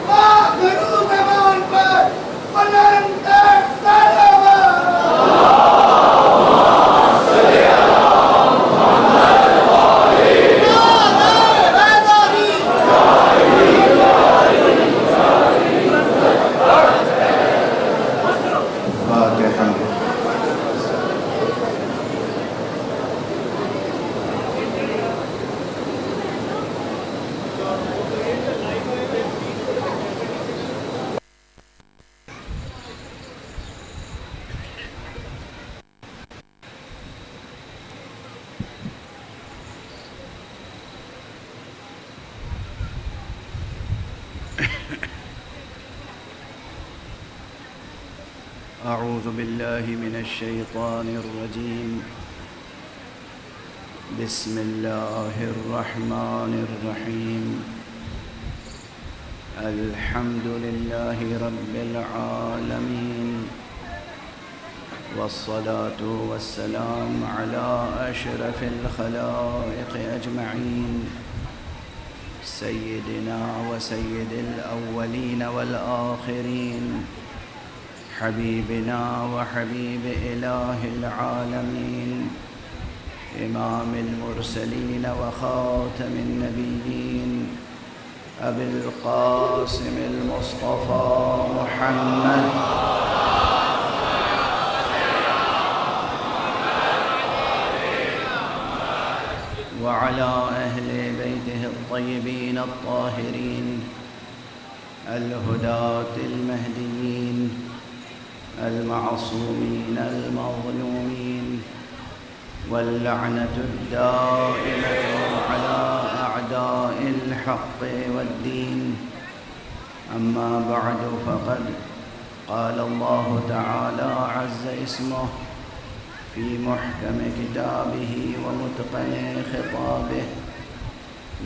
آخر زمان پر بلند صلوات أعوذ بالله من الشيطان الرجيم. بسم الله الرحمن الرحيم. الحمد لله رب العالمين، والصلاة والسلام على أشرف الخلائق أجمعين، سيدنا وسيد الأولين والآخرين، حبيبنا وحبيب إله العالمين، إمام المرسلين وخاتم النبيين، أبي القاسم المصطفى محمد وعلى أهل بيته الطيبين الطاهرين الهداة المهديين المعصومين المظلومين، واللعنة الدائمة على أعداء الحق والدين. أما بعد، فقد قال الله تعالى عز اسمه في محكم كتابه ومتقن خطابه.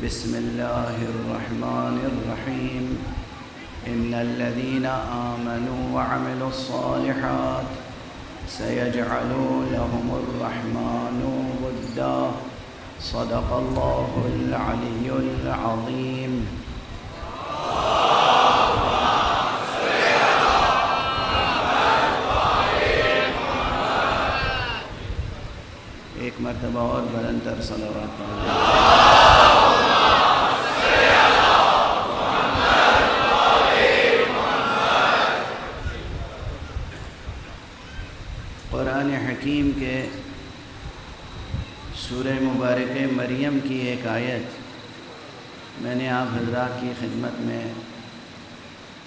بسم الله الرحمن الرحيم. إن الذين آمنوا وعملوا الصالحات سيجعل لهم الرحمن ودا. صدق الله العلي العظيم. ایک مرتبہ اور بلندر صلوات پڑھیں. قرآن حکیم کے سورہ مبارکہ مریم کی ایک آیت میں نے آپ حضرات کی خدمت میں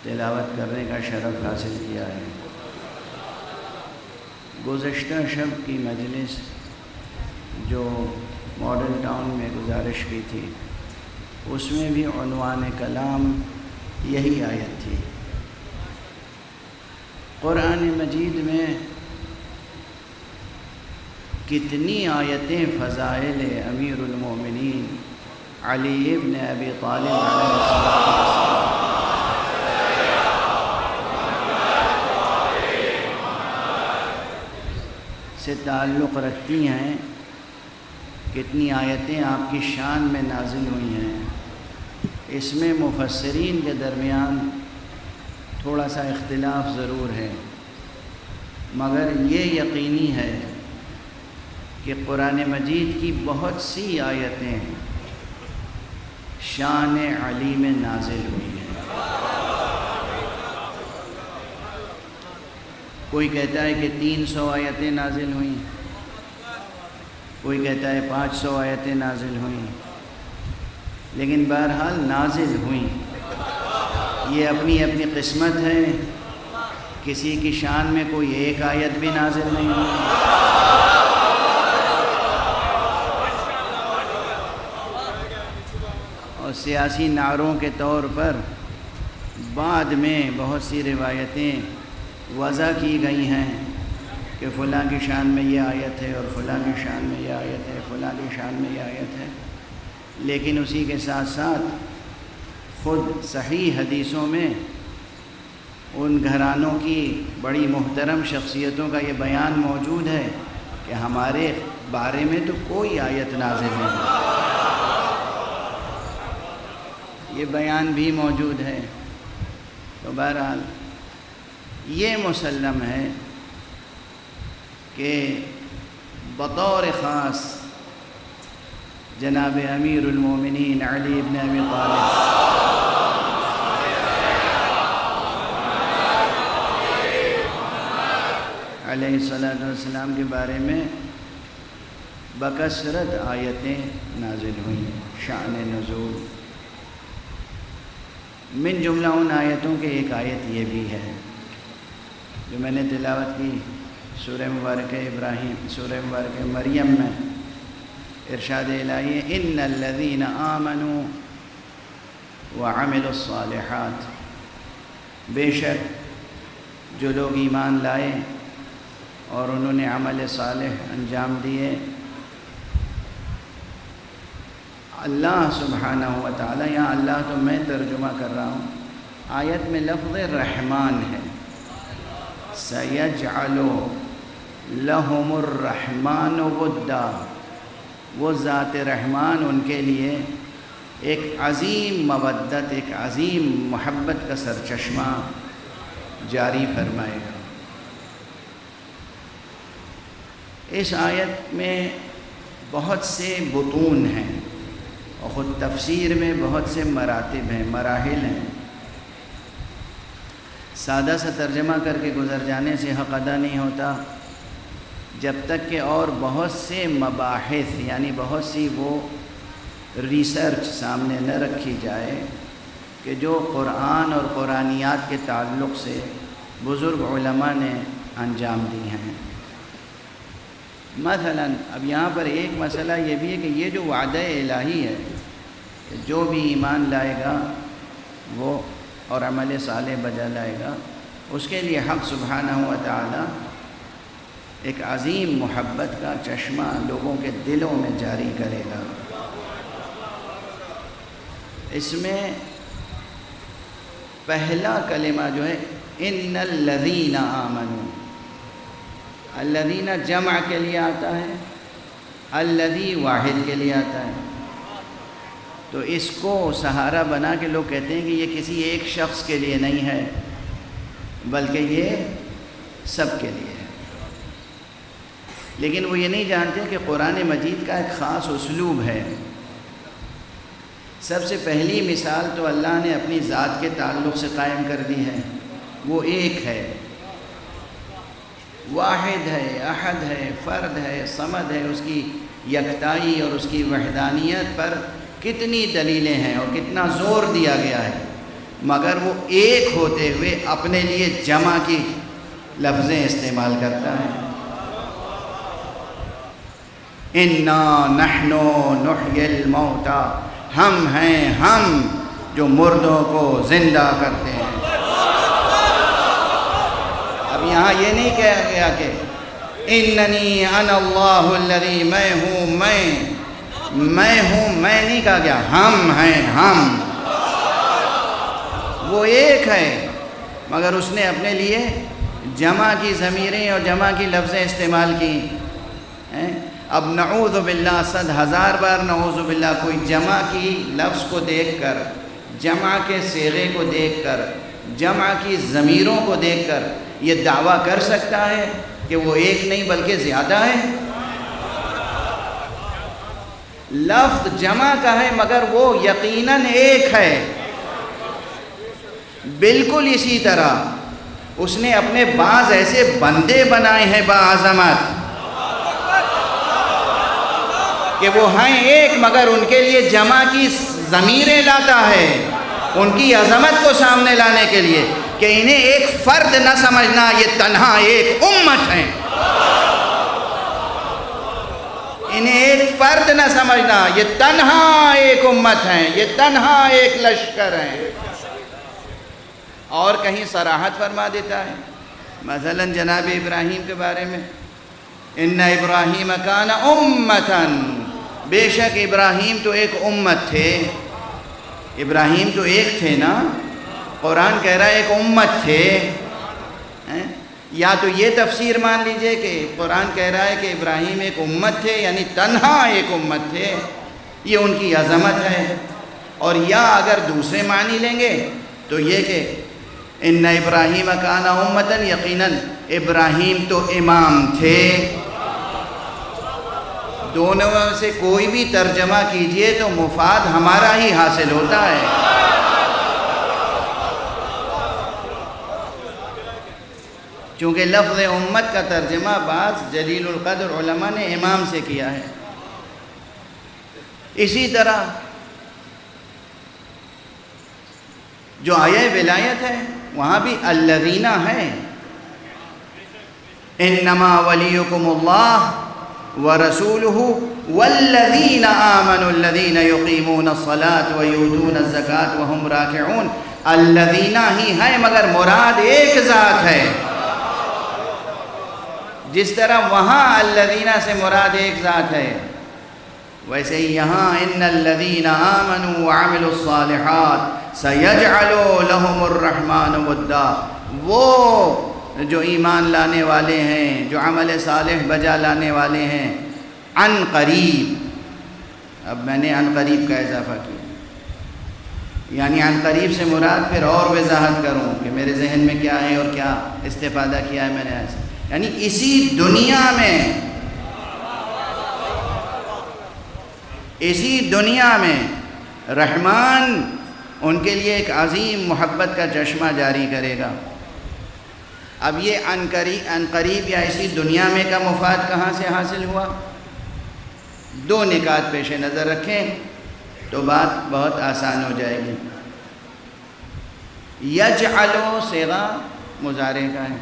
تلاوت کرنے کا شرف حاصل کیا ہے. گزشتہ شب کی مجلس جو ماڈل ٹاؤن میں گزارش کی تھی، اس میں بھی عنوان کلام یہی آیت تھی. قرآن مجید میں کتنی آیتیں فضائل امیر المومنین علی ابن ابی طالب علیہ السلام سے تعلق رکھتی ہیں، کتنی آیتیں آپ کی شان میں نازل ہوئی ہیں. اس میں مفسرین کے درمیان تھوڑا سا اختلاف ضرور ہے، مگر یہ یقینی ہے کہ قرآن مجید کی بہت سی آیتیں شان علی میں نازل ہوئی ہیں. کوئی کہتا ہے کہ 300 آیتیں نازل ہوئیں، کوئی کہتا ہے 500 آیتیں نازل ہوئیں، لیکن بہرحال نازل ہوئیں. یہ اپنی اپنی قسمت ہے. کسی کی شان میں کوئی ایک آیت بھی نازل نہیں ہوئی. اور سیاسی نعروں کے طور پر بعد میں بہت سی روایتیں وضع کی گئی ہیں کہ فلاں کی شان میں یہ آیت ہے اور فلاں کی شان میں یہ آیت ہے، فلاں کی شان میں یہ آیت ہے. لیکن اسی کے ساتھ ساتھ خود صحیح حدیثوں میں ان گھرانوں کی بڑی محترم شخصیتوں کا یہ بیان موجود ہے کہ ہمارے بارے میں تو کوئی آیت نازل نہیں. یہ بیان بھی موجود ہے. تو بہرحال یہ مسلم ہے کہ بطور خاص جناب امیر المومنین علی ابن ابی طالب علیہ الصلاۃ والسلام کے بارے میں بکثرت آیتیں نازل ہوئیں. شأن نزول من جملہ ان آیتوں کے ایک آیت یہ بھی ہے جو میں نے تلاوت کی سورہ مبارکہ ابراہیم، سورہ مبارکہ مریم میں. ارشاد الہی ان الذین آمنوا وعملوا الصالحات، بے شک جو لوگ ایمان لائے اور انہوں نے عمل صالح انجام دیے، اللہ سبحانہ و تعالی، یہاں اللہ تو میں ترجمہ کر رہا ہوں، آیت میں لفظ رحمان ہے. سَيَجْعَلُ لَهُمُ الرَّحْمَنُ وُدًّا، وہ ذات رحمان ان کے لیے ایک عظیم مودت، ایک عظیم محبت کا سرچشمہ جاری فرمائے گا. اس آیت میں بہت سے بطون ہیں اور خود تفسیر میں بہت سے مراتب ہیں، مراحل ہیں. سادہ سا ترجمہ کر کے گزر جانے سے حق ادا نہیں ہوتا جب تک کہ اور بہت سے مباحث، یعنی بہت سی وہ ریسرچ سامنے نہ رکھی جائے کہ جو قرآن اور قرآنیات کے تعلق سے بزرگ علماء نے انجام دی ہیں. مثلا اب یہاں پر ایک مسئلہ یہ بھی ہے کہ یہ جو وعدہ الہی ہے کہ جو بھی ایمان لائے گا وہ اور عمل صالح بجا لائے گا، اس کے لیے حق سبحانہ و تعالی ایک عظیم محبت کا چشمہ لوگوں کے دلوں میں جاری کرے گا. اس میں پہلا کلمہ جو ہے ان الذین آمنوا، الذین جمع کے لیے آتا ہے، الذی واحد کے لیے آتا ہے. تو اس کو سہارا بنا کے لوگ کہتے ہیں کہ یہ کسی ایک شخص کے لیے نہیں ہے بلکہ یہ سب کے لیے ہے. لیکن وہ یہ نہیں جانتے کہ قرآن مجید کا ایک خاص اسلوب ہے. سب سے پہلی مثال تو اللہ نے اپنی ذات کے تعلق سے قائم کر دی ہے. وہ ایک ہے، واحد ہے، احد ہے، فرد ہے، صمد ہے. اس کی یکتائی اور اس کی وحدانیت پر کتنی دلیلیں ہیں اور کتنا زور دیا گیا ہے، مگر وہ ایک ہوتے ہوئے اپنے لیے جمع کی لفظیں استعمال کرتا ہے. انا نحن نحیی الموتى، ہم ہیں ہم جو مردوں کو زندہ کرتے ہیں. اب یہاں یہ نہیں کہا گیا کہ اننی انا اللہ الذی، میں ہوں میں نہیں کہا گیا، ہم ہیں ہم. وہ ایک ہے مگر اس نے اپنے لیے جمع کی ضمیریں اور جمع کی لفظیں استعمال کی. اب نعوذ باللہ 100,000 بار نعوذ باللہ کوئی جمع کی لفظ کو دیکھ کر، جمع کے صیغے کو دیکھ کر، جمع کی ضمیروں کو دیکھ کر یہ دعویٰ کر سکتا ہے کہ وہ ایک نہیں بلکہ زیادہ ہے؟ لفظ جمع کا ہے مگر وہ یقیناً ایک ہے. بالکل اسی طرح اس نے اپنے بعض ایسے بندے بنائے ہیں باعظمت کہ وہ ہیں ایک مگر ان کے لیے جمع کی ضمیریں لاتا ہے، ان کی عظمت کو سامنے لانے کے لیے کہ انہیں ایک فرد نہ سمجھنا، یہ تنہا ایک امت ہے. انہیں ایک فرد نہ سمجھنا، یہ تنہا ایک امت ہیں، یہ تنہا ایک لشکر ہیں. اور کہیں صراحت فرما دیتا ہے، مثلا جناب ابراہیم کے بارے میں ان ابراہیم کان امتاً، بے شک ابراہیم تو ایک امت تھے. ابراہیم تو ایک تھے نا، قرآن کہہ رہا ہے ایک امت تھے. یا تو یہ تفسیر مان لیجئے کہ قرآن کہہ رہا ہے کہ ابراہیم ایک امت تھے یعنی تنہا ایک امت تھے، یہ ان کی عظمت ہے. اور یا اگر دوسرے معنی لیں گے تو یہ کہ ان ابراہیم کان امۃ، یقیناً ابراہیم تو امام تھے۔ دونوں میں سے کوئی بھی ترجمہ کیجئے تو مفاد ہمارا ہی حاصل ہوتا ہے۔ چونکہ لفظ امت کا ترجمہ بعض جلیل القدر علماء نے امام سے کیا ہے۔ اسی طرح جو آیہ ولایت ہے وہاں بھی الذین ہے، انما ولیکم اللہ ورسولہ والذین آمنوا الذین یقیمون الصلاة ویؤتون الزکاة وہم راکعون۔ الذین ہی ہے مگر مراد ایک ذات ہے۔ جس طرح وہاں الذین سے مراد ایک ذات ہے، ویسے ہی یہاں ان الذین آمنوا وعملوا الصالحات سیجعل لهم الرحمن ودا۔ وہ جو ایمان لانے والے ہیں، جو عمل صالح بجا لانے والے ہیں، عن قریب، اب میں نے عن قریب کا اضافہ کیا، یعنی عن قریب سے مراد پھر اور وضاحت کروں کہ میرے ذہن میں کیا ہے اور کیا استفادہ کیا ہے میں نے ایسے، یعنی اسی دنیا میں رحمان ان کے لیے ایک عظیم محبت کا چشمہ جاری کرے گا۔ اب یہ عن قریب یا اسی دنیا میں کا مفاد کہاں سے حاصل ہوا؟ دو نکات پیش نظر رکھیں تو بات بہت آسان ہو جائے گی۔ یجعلو صیغہ مضارع کا ہے،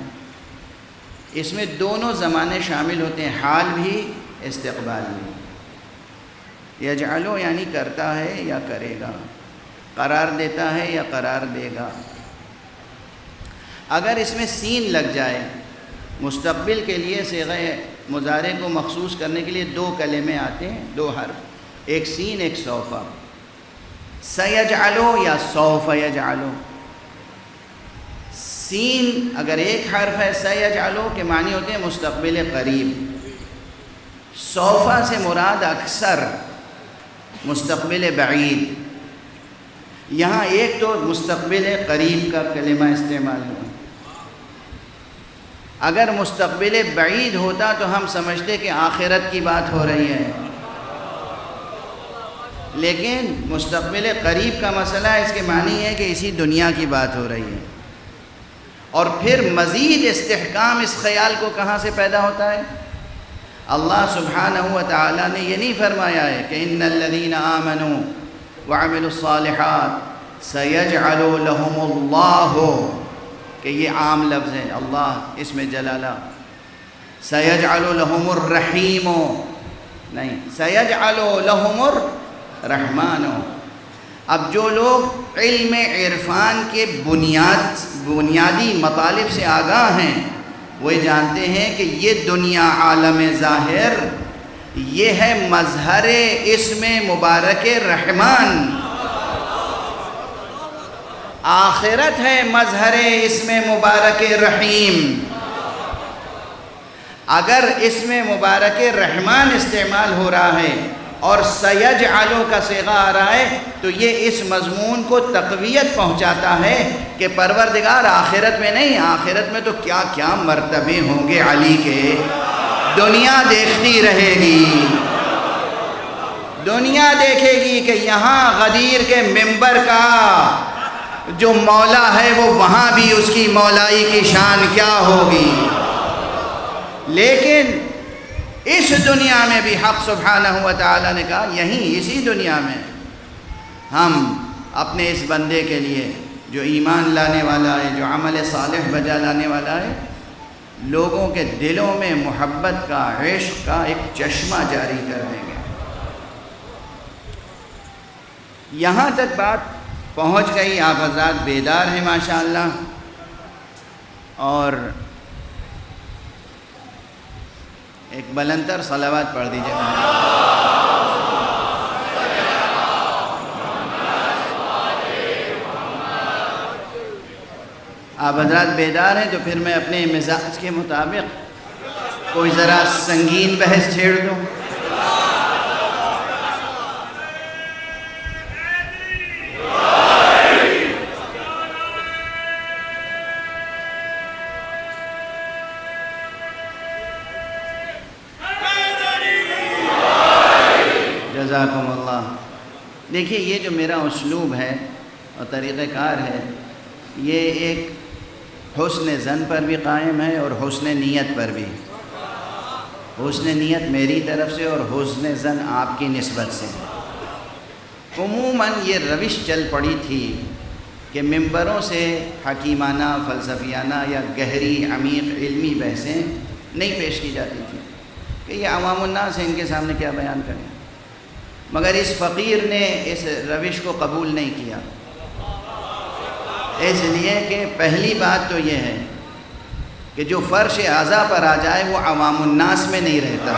اس میں دونوں زمانے شامل ہوتے ہیں، حال بھی استقبال بھی۔ یجعلو یعنی کرتا ہے یا کرے گا، قرار دیتا ہے یا قرار دے گا۔ اگر اس میں سین لگ جائے، مستقبل کے لیے صیغہ مضارع کو مخصوص کرنے کے لیے دو کلمے آتے ہیں، دو حرف، ایک سین ایک سوف۔ سیجعلو یا سوف یجعلو، سین اگر ایک حرف ہے سیجعلو کے معنی ہوتے ہیں مستقبل قریب، سوفا سے مراد اکثر مستقبل بعید، یہاں ایک تو مستقبل قریب کا کلمہ استعمال ہوا۔ اگر مستقبل بعید ہوتا تو ہم سمجھتے کہ آخرت کی بات ہو رہی ہے، لیکن مستقبل قریب کا مسئلہ اس کے معنی ہے کہ اسی دنیا کی بات ہو رہی ہے۔ اور پھر مزید استحکام اس خیال کو کہاں سے پیدا ہوتا ہے؟ اللہ سبحانہ و تعالیٰ نے یہ نہیں فرمایا ہے کہ ان الذین آمنوا وعملوا الصالحات سیجعل لهم اللہ، کہ یہ عام لفظ ہے، اللہ اس میں جلالہ، سیجعل لهم الرحیم نہیں، سیجعل لهم الرحمن۔ اب جو لوگ علم عرفان کے بنیادی مطالب سے آگاہ ہیں وہ جانتے ہیں کہ یہ دنیا عالم ظاہر یہ ہے مظہر اسم مبارک رحمان، آخرت ہے مظہر اسم مبارک رحیم۔ اگر اسم مبارک رحمان استعمال ہو رہا ہے اور سیجعلو کا صیغہ آ رہا ہے تو یہ اس مضمون کو تقویت پہنچاتا ہے کہ پروردگار آخرت میں نہیں، آخرت میں تو کیا کیا مرتبے ہوں گے علی کے، دنیا دیکھتی رہے گی، دنیا دیکھے گی کہ یہاں غدیر کے منبر کا جو مولا ہے وہ وہاں بھی اس کی مولائی کی شان کیا ہوگی۔ لیکن اس دنیا میں بھی حق سبحانہ و تعالیٰ نے کہا یہیں اسی دنیا میں ہم اپنے اس بندے کے لیے جو ایمان لانے والا ہے، جو عمل صالح بجا لانے والا ہے، لوگوں کے دلوں میں محبت کا، عشق کا ایک چشمہ جاری کر دیں گے۔ یہاں تک بات پہنچ گئی، آپ حضرات بیدار ہیں ماشاءاللہ، اور ایک بلندر صلوات پڑھ دیجیے گا۔ آپ حضرات بیدار ہیں تو پھر میں اپنے مزاج کے مطابق کوئی ذرا سنگین بحث چھیڑ دوں۔ جزاکم اللہ۔ دیکھیے یہ جو میرا اسلوب ہے اور طریقہ کار ہے یہ ایک حسن ظن پر بھی قائم ہے اور حسن نیت پر بھی۔ حسن نیت میری طرف سے اور حسن ظن آپ کی نسبت سے۔ عموماً یہ روش چل پڑی تھی کہ ممبروں سے حکیمانہ، فلسفیانہ یا گہری عمیق علمی بحثیں نہیں پیش کی جاتی تھی کہ یہ عوام الناس ہیں، ان کے سامنے کیا بیان کریں۔ مگر اس فقیر نے اس روش کو قبول نہیں کیا، اس لیے کہ پہلی بات تو یہ ہے کہ جو فرش اعضاء پر آ جائے وہ عوام الناس میں نہیں رہتا۔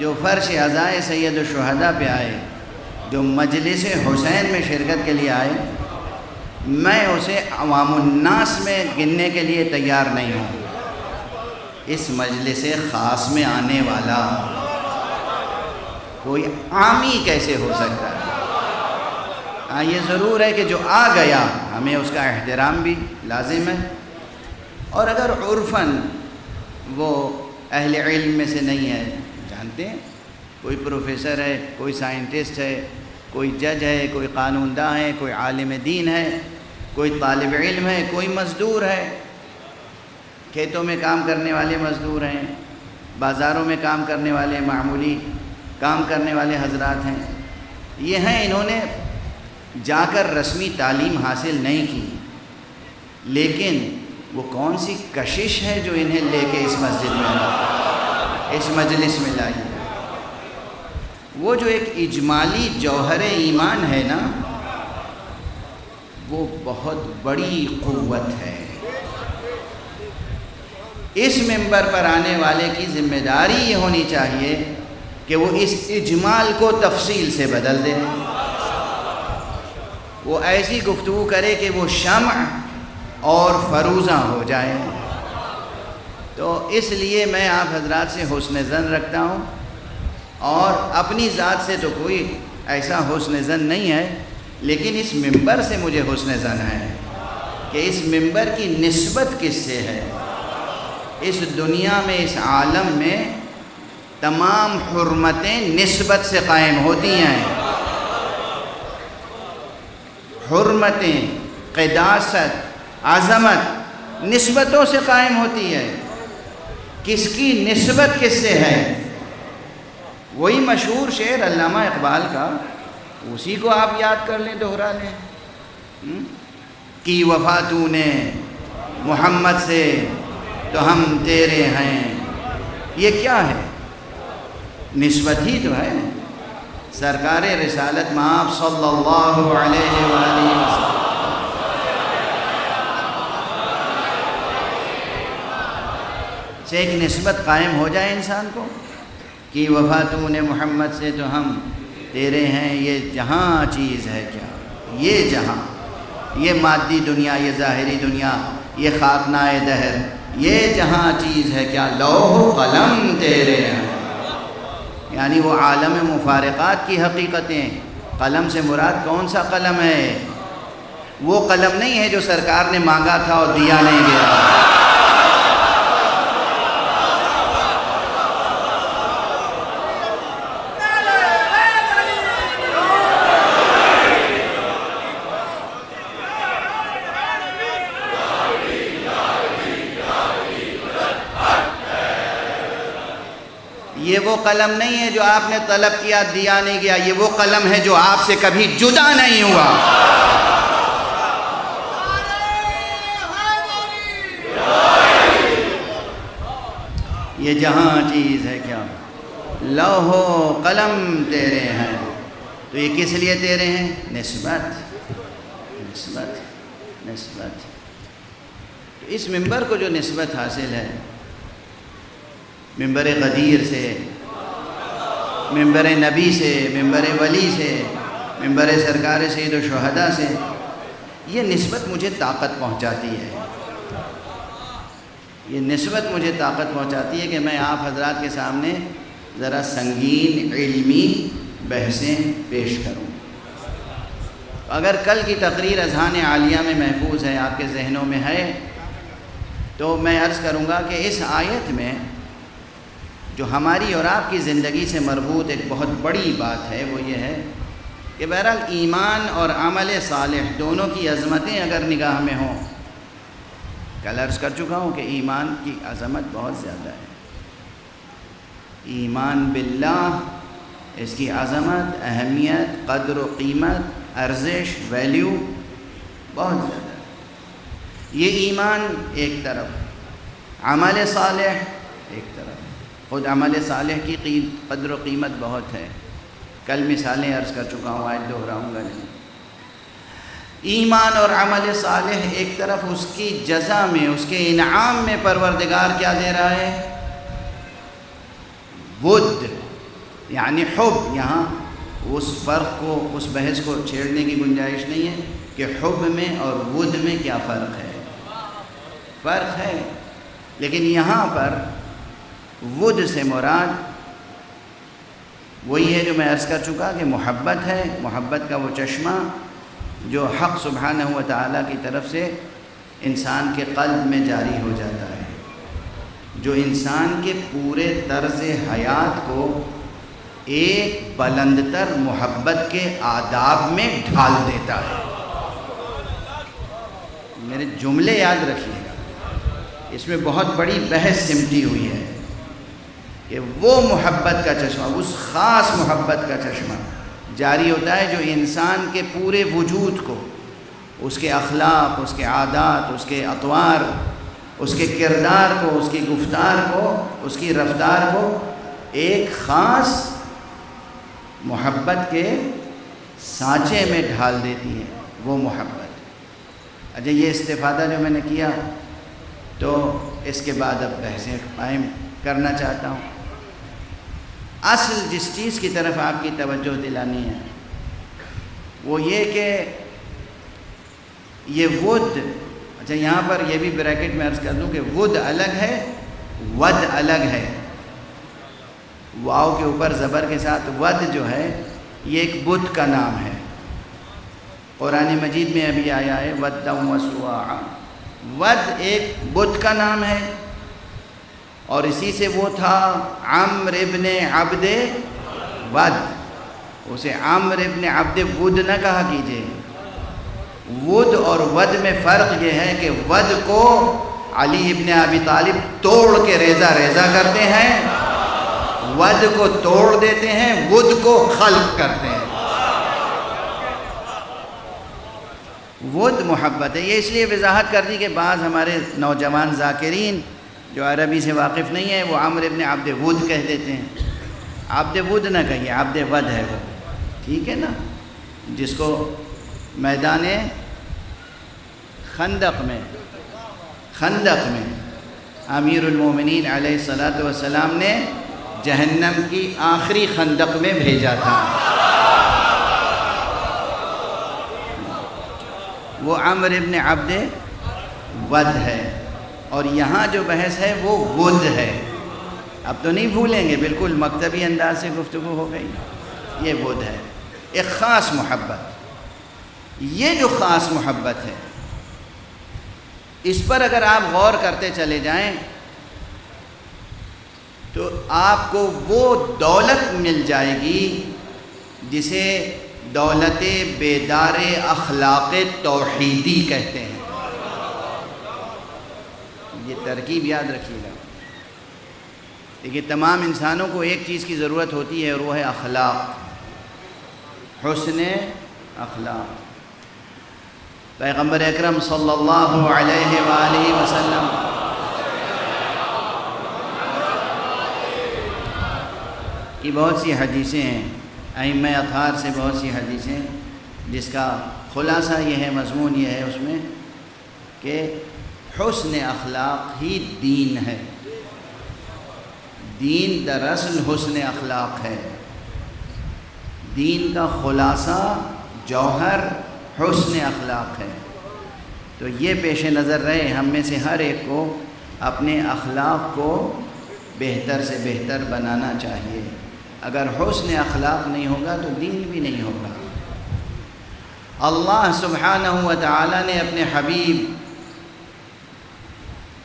جو فرش اعضاء سید الشہداء پہ آئے، جو مجلس حسین میں شرکت کے لیے آئے، میں اسے عوام الناس میں گننے کے لیے تیار نہیں ہوں۔ اس مجلس خاص میں آنے والا کوئی عامی کیسے ہو سکتا ہے؟ ہاں یہ ضرور ہے کہ جو آ گیا ہمیں اس کا احترام بھی لازم ہے، اور اگر عرفاً وہ اہل علم میں سے نہیں ہے، جانتے ہیں کوئی پروفیسر ہے، کوئی سائنٹسٹ ہے، کوئی جج ہے، کوئی قانون داں ہے، کوئی عالم دین ہے، کوئی طالب علم ہے، کوئی مزدور ہے، کھیتوں میں کام کرنے والے مزدور ہیں، بازاروں میں کام کرنے والے معمولی کام کرنے والے حضرات ہیں، یہ ہیں انہوں نے جا کر رسمی تعلیم حاصل نہیں کی، لیکن وہ کون سی کشش ہے جو انہیں لے کے اس مسجد میں، اس مجلس میں لائی؟ وہ جو ایک اجمالی جوہر ایمان ہے نا، وہ بہت بڑی قوت ہے۔ اس ممبر پر آنے والے کی ذمہ داری یہ ہونی چاہیے کہ وہ اس اجمال کو تفصیل سے بدل دے، وہ ایسی گفتگو کرے کہ وہ شمع اور فروزاں ہو جائے۔ تو اس لیے میں آپ حضرات سے حسن ظن رکھتا ہوں، اور اپنی ذات سے تو کوئی ایسا حسن ظن نہیں ہے، لیکن اس ممبر سے مجھے حسن ظن ہے کہ اس ممبر کی نسبت کس سے ہے۔ اس دنیا میں، اس عالم میں تمام حرمتیں نسبت سے قائم ہوتی ہیں۔ حرمتیں، قداست، عظمت نسبتوں سے قائم ہوتی ہے۔ کس کی نسبت کس سے ہے؟ وہی مشہور شعر علامہ اقبال کا، اسی کو آپ یاد کر لیں، دوہرا لیں۔ کی وفا تو نے محمد سے تو ہم تیرے ہیں۔ یہ کیا ہے؟ نسبت ہی تو ہے۔ سرکار رسالت مآب صلی اللہ علیہ وآلہ وسلم سے ایک نسبت قائم ہو جائے انسان کو کہ وفا تو نے محمد سے تو ہم تیرے ہیں۔ یہ جہاں چیز ہے کیا؟ یہ جہاں، یہ مادی دنیا، یہ ظاہری دنیا، یہ خاکنائے دہر، یہ جہاں چیز ہے کیا؟ لوح و قلم تیرے ہیں۔ یعنی وہ عالم مفارقات کی حقیقتیں۔ قلم سے مراد کون سا قلم ہے؟ وہ قلم نہیں ہے جو سرکار نے مانگا تھا اور دیا نہیں گیا۔ یہ وہ قلم نہیں ہے جو آپ نے طلب کیا دیا نہیں گیا، یہ وہ قلم ہے جو آپ سے کبھی جدا نہیں ہوا۔ یہ جہاں چیز ہے کیا؟ لوح و قلم تیرے ہیں۔ تو یہ کس لیے تیرے ہیں؟ نسبت، نسبت، نسبت۔ تو اس ممبر کو جو نسبت حاصل ہے، ممبر غدیر سے، ممبر نبی سے، ممبر ولی سے، ممبر سرکار سید الشہداء سے، یہ نسبت مجھے طاقت پہنچاتی ہے۔ یہ نسبت مجھے طاقت پہنچاتی ہے کہ میں آپ حضرات کے سامنے ذرا سنگین علمی بحثیں پیش کروں۔ اگر کل کی تقریر اذہان عالیہ میں محفوظ ہے، آپ کے ذہنوں میں ہے، تو میں عرض کروں گا کہ اس آیت میں جو ہماری اور آپ کی زندگی سے مربوط ایک بہت بڑی بات ہے وہ یہ ہے کہ بہرحال ایمان اور عمل صالح دونوں کی عظمتیں اگر نگاہ میں ہوں، کل عرض کر چکا ہوں کہ ایمان کی عظمت بہت زیادہ ہے، ایمان باللہ، اس کی عظمت، اہمیت، قدر و قیمت، ارزش، ویلیو بہت زیادہ ہے۔ یہ ایمان ایک طرف، عمل صالح ایک طرف۔ خود عمل صالح کی قدر و قیمت بہت ہے، کل مثالیں عرض کر چکا ہوں، آج دہراؤں گا نہیں۔ ایمان اور عمل صالح ایک طرف، اس کی جزا میں، اس کے انعام میں پروردگار کیا دے رہا ہے؟ ود، یعنی حب۔ یہاں اس فرق کو، اس بحث کو چھیڑنے کی گنجائش نہیں ہے کہ حب میں اور ود میں کیا فرق ہے، فرق ہے، لیکن یہاں پر ود سے مراد وہی ہے جو میں عرض کر چکا کہ محبت ہے، محبت کا وہ چشمہ جو حق سبحانہ و تعالیٰ کی طرف سے انسان کے قلب میں جاری ہو جاتا ہے، جو انسان کے پورے طرز حیات کو ایک بلند تر محبت کے آداب میں ڈھال دیتا ہے۔ میرے جملے یاد رکھیے گا، اس میں بہت بڑی بحث سمٹی ہوئی ہے کہ وہ محبت کا چشمہ، اس خاص محبت کا چشمہ جاری ہوتا ہے جو انسان کے پورے وجود کو، اس کے اخلاق، اس کے عادات، اس کے اطوار، اس کے کردار کو، اس کی گفتار کو، اس کی رفتار کو ایک خاص محبت کے سانچے میں ڈھال دیتی ہے، وہ محبت۔ اچھا، یہ استفادہ جو میں نے کیا تو اس کے بعد اب بحثیں قائم کرنا چاہتا ہوں۔ اصل جس چیز کی طرف آپ کی توجہ دلانی ہے وہ یہ کہ یہ ود، اچھا یہاں پر یہ بھی بریکٹ میں عرض کر دوں کہ ود الگ ہے، ود الگ ہے۔ واو کے اوپر زبر کے ساتھ ود جو ہے یہ ایک بت کا نام ہے، قرآن مجید میں ابھی آیا ہے وَدًّا وَسُوَاعًا۔ ود ایک بت کا نام ہے، اور اسی سے وہ تھا عمرو ابن عبد ود، اسے عمرو ابن عبد ود نہ کہا کیجئے۔ ود اور ود میں فرق یہ ہے کہ ود کو علی ابن ابی طالب توڑ کے ریزہ ریزہ کرتے ہیں، ود کو توڑ دیتے ہیں، ود کو خلق کرتے ہیں۔ ود محبت ہے۔ یہ اس لیے وضاحت کر دی کہ بعض ہمارے نوجوان ذاکرین جو عربی سے واقف نہیں ہے وہ عمرو ابن عبد ود کہہ دیتے ہیں۔ عبد ود نہ کہیے، عبد ود ہے وہ، ٹھیک ہے نا؟ جس کو میدان خندق میں امیر المومنین علیہ الصلاۃ والسلام نے جہنم کی آخری خندق میں بھیجا تھا، وہ عمرو ابن عبد ود ہے۔ اور یہاں جو بحث ہے وہ ود ہے، اب تو نہیں بھولیں گے، بالکل مکتبی انداز سے گفتگو ہو گئی۔ یہ ود ہے، ایک خاص محبت۔ یہ جو خاص محبت ہے اس پر اگر آپ غور کرتے چلے جائیں تو آپ کو وہ دولت مل جائے گی جسے دولت بیدار اخلاق توحیدی کہتے ہیں۔ یہ ترکیب یاد رکھیے گا۔ دیکھیے، تمام انسانوں کو ایک چیز کی ضرورت ہوتی ہے اور وہ ہے اخلاق، حسن اخلاق۔ پیغمبر اکرم صلی اللہ علیہ وآلہ وسلم کی بہت سی حدیثیں ہیں، ائمہ اطہار سے بہت سی حدیثیں، جس کا خلاصہ یہ ہے، مضمون یہ ہے اس میں کہ حسن اخلاق ہی دین ہے۔ دین دراصل حسن اخلاق ہے، دین کا خلاصہ، جوہر حسن اخلاق ہے۔ تو یہ پیش نظر رہے، ہم میں سے ہر ایک کو اپنے اخلاق کو بہتر سے بہتر بنانا چاہیے۔ اگر حسن اخلاق نہیں ہوگا تو دین بھی نہیں ہوگا۔ اللہ سبحانہ و تعالی نے اپنے حبیب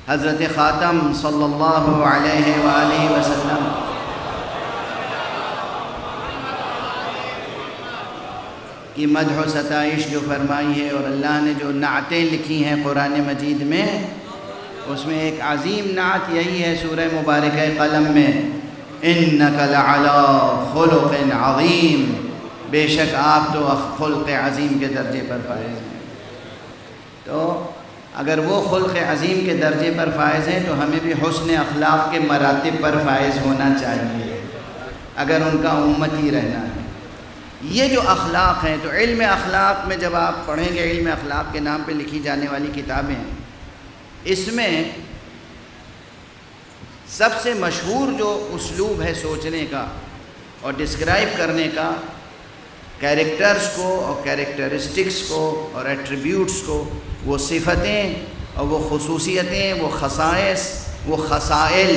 حضرت خاتم صلی اللہ علیہ وآلہ وسلم کی مدح و ستائش جو فرمائی ہے، اور اللہ نے جو نعتیں لکھی ہیں قرآن مجید میں، اس میں ایک عظیم نعت یہی ہے سورہ مبارکہ قلم میں، اِنَّكَ لَعَلَىٰ خُلُقٍ عَظِيمٍ، بے شک آپ تو خلق عظیم کے درجے پر فائز ہیں۔ تو اگر وہ خلق عظیم کے درجے پر فائز ہیں تو ہمیں بھی حسن اخلاق کے مراتب پر فائز ہونا چاہیے اگر ان کا امتی رہنا ہے۔ یہ جو اخلاق ہیں، تو علم اخلاق میں جب آپ پڑھیں گے، علم اخلاق کے نام پہ لکھی جانے والی کتابیں، اس میں سب سے مشہور جو اسلوب ہے سوچنے کا اور ڈسکرائب کرنے کا، کیریکٹرز کو اور کیریکٹرسٹکس کو اور ایٹریبیوٹس کو، وہ صفتیں اور وہ خصوصیتیں، وہ خصائص، وہ خصائل،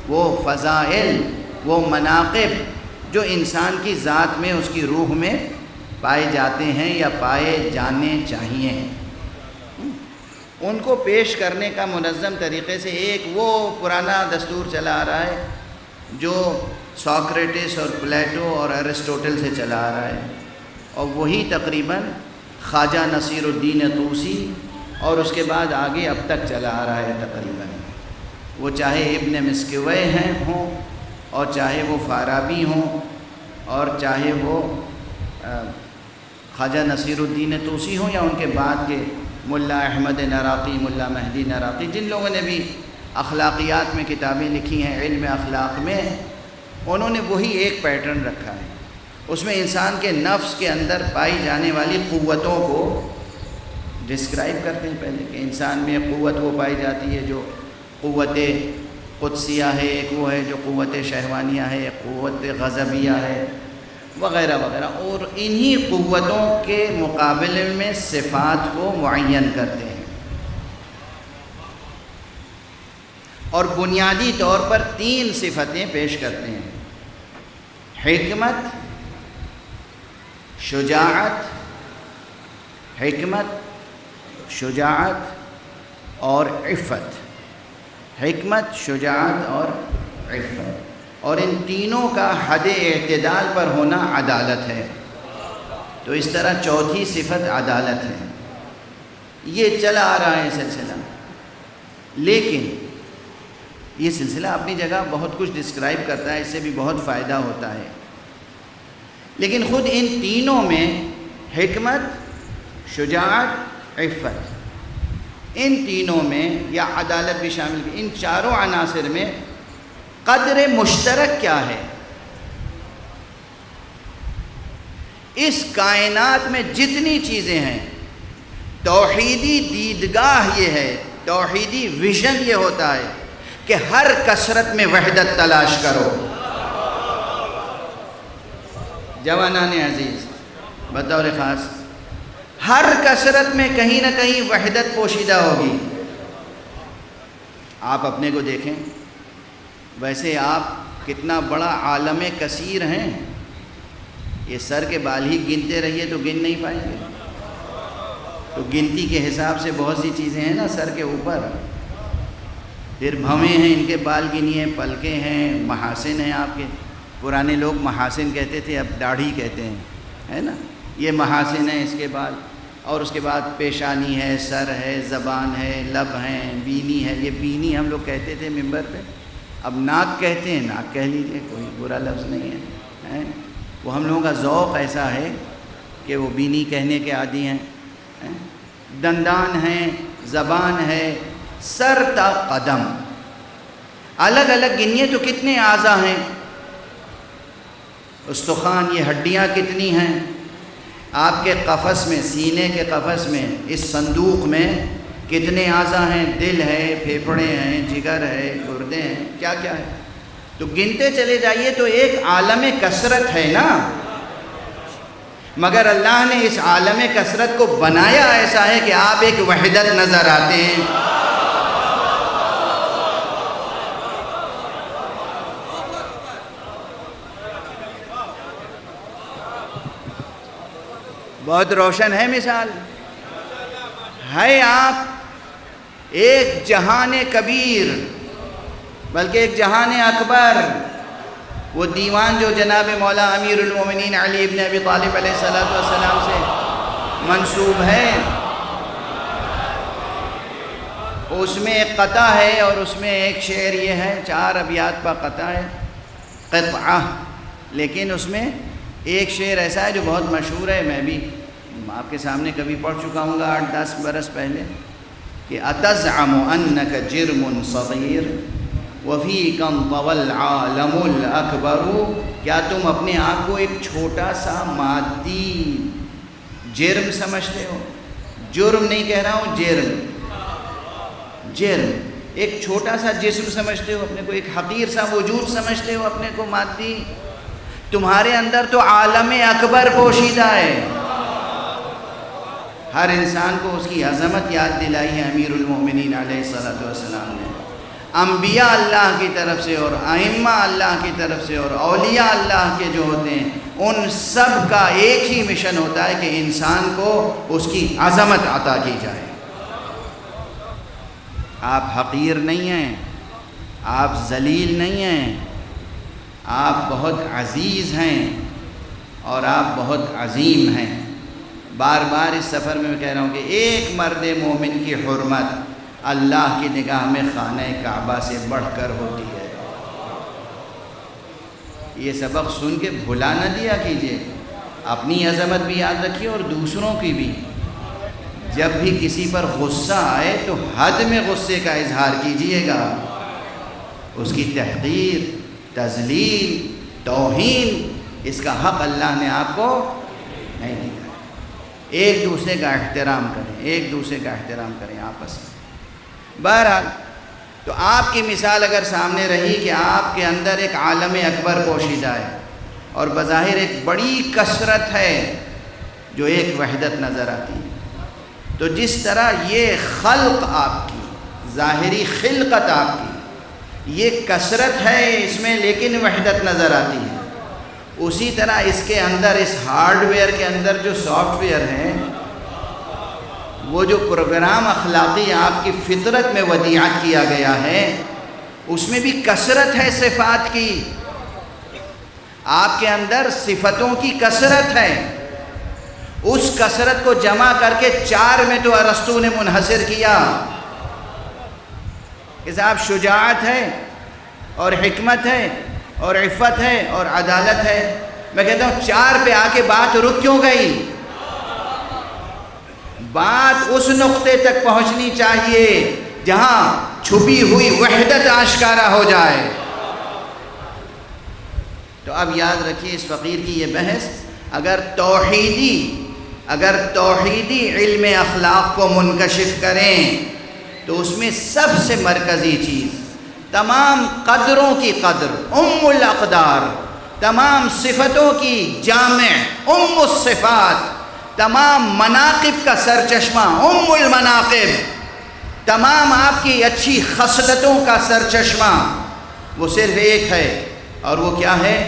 وہ فضائل، وہ مناقب جو انسان کی ذات میں، اس کی روح میں پائے جاتے ہیں یا پائے جانے چاہیے، ان کو پیش کرنے کا منظم طریقے سے ایک وہ پرانا دستور چلا آ رہا ہے جو سوکریٹس اور پلیٹو اور ایرسٹوٹل سے چلا آ رہا ہے، اور وہی تقریباً خواجہ نصیر الدین طوسی اور اس کے بعد آگے اب تک چلا آ رہا ہے تقریباً، وہ چاہے ابن مسکوے ہوں اور چاہے وہ فارابی ہوں اور چاہے وہ خواجہ نصیر الدین طوسی ہوں یا ان کے بعد کے ملا احمد نراقی، ملا مہدی نراقی، جن لوگوں نے بھی اخلاقیات میں کتابیں لکھی ہیں، علم اخلاق میں، انہوں نے وہی ایک پیٹرن رکھا ہے۔ اس میں انسان کے نفس کے اندر پائی جانے والی قوتوں کو ڈسکرائب کرتے ہیں پہلے، کہ انسان میں قوت وہ پائی جاتی ہے جو قوت قدسیہ ہے، ایک وہ ہے جو قوت شہوانیہ ہے، ایک قوت غضبیہ ہے، وغیرہ وغیرہ، اور انہی قوتوں کے مقابلے میں صفات کو معین کرتے ہیں، اور بنیادی طور پر 3 صفتیں پیش کرتے ہیں: حکمت، شجاعت، حکمت، شجاعت اور عفت، حکمت، شجاعت اور عفت، اور ان تینوں کا حد اعتدال پر ہونا عدالت ہے۔ تو اس طرح چوتھی صفت عدالت ہے۔ یہ چلا آ رہا ہے سلسلہ، لیکن یہ سلسلہ اپنی جگہ بہت کچھ ڈسکرائب کرتا ہے، اس سے بھی بہت فائدہ ہوتا ہے، لیکن خود ان تینوں میں حکمت، شجاعت، عفت، ان تینوں میں یا عدالت بھی شامل ہے، ان چاروں عناصر میں قدر مشترک کیا ہے؟ اس کائنات میں جتنی چیزیں ہیں، توحیدی دیدگاہ یہ ہے، توحیدی ویژن یہ ہوتا ہے کہ ہر کثرت میں وحدت تلاش کرو۔ جوانان عزیز، بطور خاص ہر کثرت میں کہیں نہ کہیں وحدت پوشیدہ ہوگی۔ آپ اپنے کو دیکھیں، ویسے آپ کتنا بڑا عالم کثیر ہیں، یہ سر کے بال ہی گنتے رہیے تو گن نہیں پائیں گے، تو گنتی کے حساب سے بہت سی چیزیں ہیں نا سر کے اوپر، پھر بھویں ہیں، ان کے بال گنیے، پلکیں ہیں، محاسن ہیں آپ کے، پرانے لوگ محاسن کہتے تھے، اب داڑھی کہتے ہیں، ہے نا، یہ محاسن ہیں اس کے بعد، اور اس کے بعد پیشانی ہے، سر ہے، زبان ہے، لب ہیں، بینی ہے، یہ بینی ہم لوگ کہتے تھے ممبر پہ، اب ناک کہتے ہیں، ناک کہہ لیجیے، کوئی برا لفظ نہیں ہے، وہ ہم لوگوں کا ذوق ایسا ہے کہ وہ بینی کہنے کے عادی ہیں۔ دندان ہیں، زبان ہے، سر تا قدم، الگ الگ گنیے تو کتنے اعضاء ہیں، استخوان، یہ ہڈیاں کتنی ہیں، آپ کے قفس میں، سینے کے قفس میں، اس صندوق میں کتنے اعضاء ہیں، دل ہے، پھیپھڑے ہیں، جگر ہے، گردے ہیں، کیا کیا ہے، تو گنتے چلے جائیے تو ایک عالم کثرت ہے نا، مگر اللہ نے اس عالم کثرت کو بنایا ایسا ہے کہ آپ ایک وحدت نظر آتے ہیں۔ بہت روشن ہے مثال، ہے آپ ایک جہان کبیر بلکہ ایک جہان اکبر، وہ دیوان جو جناب مولا امیر المومنین علی ابن ابی طالب علیہ السلام سے منسوب ہے، اس میں ایک قطعہ ہے اور اس میں ایک شعر یہ ہے، 4 ابیات کا قطعہ ہے، قطعہ، لیکن اس میں ایک شعر ایسا ہے جو بہت مشہور ہے، میں بھی آپ کے سامنے کبھی پڑھ چکا ہوں گا 8-10 برس پہلے، کہ اتزعم انک جرم صغیر وفیک انطوی العالم الاکبر، کیا تم اپنے آپ کو ایک چھوٹا سا مادی جرم سمجھتے ہو؟ جرم نہیں کہہ رہا ہوں، جرم، ایک چھوٹا سا جسم سمجھتے ہو اپنے کو، ایک حقیر سا وجود سمجھتے ہو اپنے کو مادی؟ تمہارے اندر تو عالم اکبر پوشیدہ ہے۔ ہر انسان کو اس کی عظمت یاد دلائی ہے امیر المومنین علیہ السلام نے۔ انبیاء اللہ کی طرف سے اور ائمہ اللہ کی طرف سے اور اولیاء اللہ کے جو ہوتے ہیں، ان سب کا ایک ہی مشن ہوتا ہے کہ انسان کو اس کی عظمت عطا کی جائے۔ آپ حقیر نہیں ہیں، آپ ذلیل نہیں ہیں، آپ بہت عزیز ہیں اور آپ بہت عظیم ہیں۔ بار بار اس سفر میں کہہ رہا ہوں کہ ایک مرد مومن کی حرمت اللہ کی نگاہ میں خانہ کعبہ سے بڑھ کر ہوتی ہے۔ یہ سبق سن کے بھلا نہ دیا کیجئے، اپنی عظمت بھی یاد رکھیے اور دوسروں کی بھی۔ جب بھی کسی پر غصہ آئے تو حد میں غصے کا اظہار کیجئے گا، اس کی تحقیر، تذلیل، توہین، اس کا حق اللہ نے آپ کو نہیں دیا۔ ایک دوسرے کا احترام کریں، ایک دوسرے کا احترام کریں آپس میں۔ بہرحال تو آپ کی مثال اگر سامنے رہی کہ آپ کے اندر ایک عالم اکبر پوشیدہ ہے اور بظاہر ایک بڑی کثرت ہے جو ایک وحدت نظر آتی ہے، تو جس طرح یہ خلق آپ کی، ظاہری خلقت آپ کی یہ کثرت ہے اس میں لیکن وحدت نظر آتی ہے، اسی طرح اس کے اندر، اس ہارڈ ویئر کے اندر جو سافٹ ویئر ہے، وہ جو پروگرام اخلاقی آپ کی فطرت میں ودیعت کیا گیا ہے، اس میں بھی کثرت ہے صفات کی۔ آپ کے اندر صفتوں کی کثرت ہے، اس کثرت کو جمع کر کے 4 میں تو ارسطو نے منحصر کیا کہ صاحب شجاعت ہے اور حکمت ہے اور عفت ہے اور عدالت ہے۔ میں کہتا ہوں 4 پہ آ کے بات رک کیوں گئی؟ بات اس نقطے تک پہنچنی چاہیے جہاں چھپی ہوئی وحدت آشکارا ہو جائے۔ تو اب یاد رکھیے اس فقیر کی یہ بحث، اگر توحیدی علم اخلاق کو منکشف کریں تو اس میں سب سے مرکزی چیز تمام قدروں کی قدر، ام الاقدار، تمام صفتوں کی جامع، ام الصفات، تمام مناقب کا سرچشمہ، ام المناقب، تمام آپ کی اچھی خصلتوں کا سرچشمہ، وہ صرف ایک ہے، اور وہ کیا ہے؟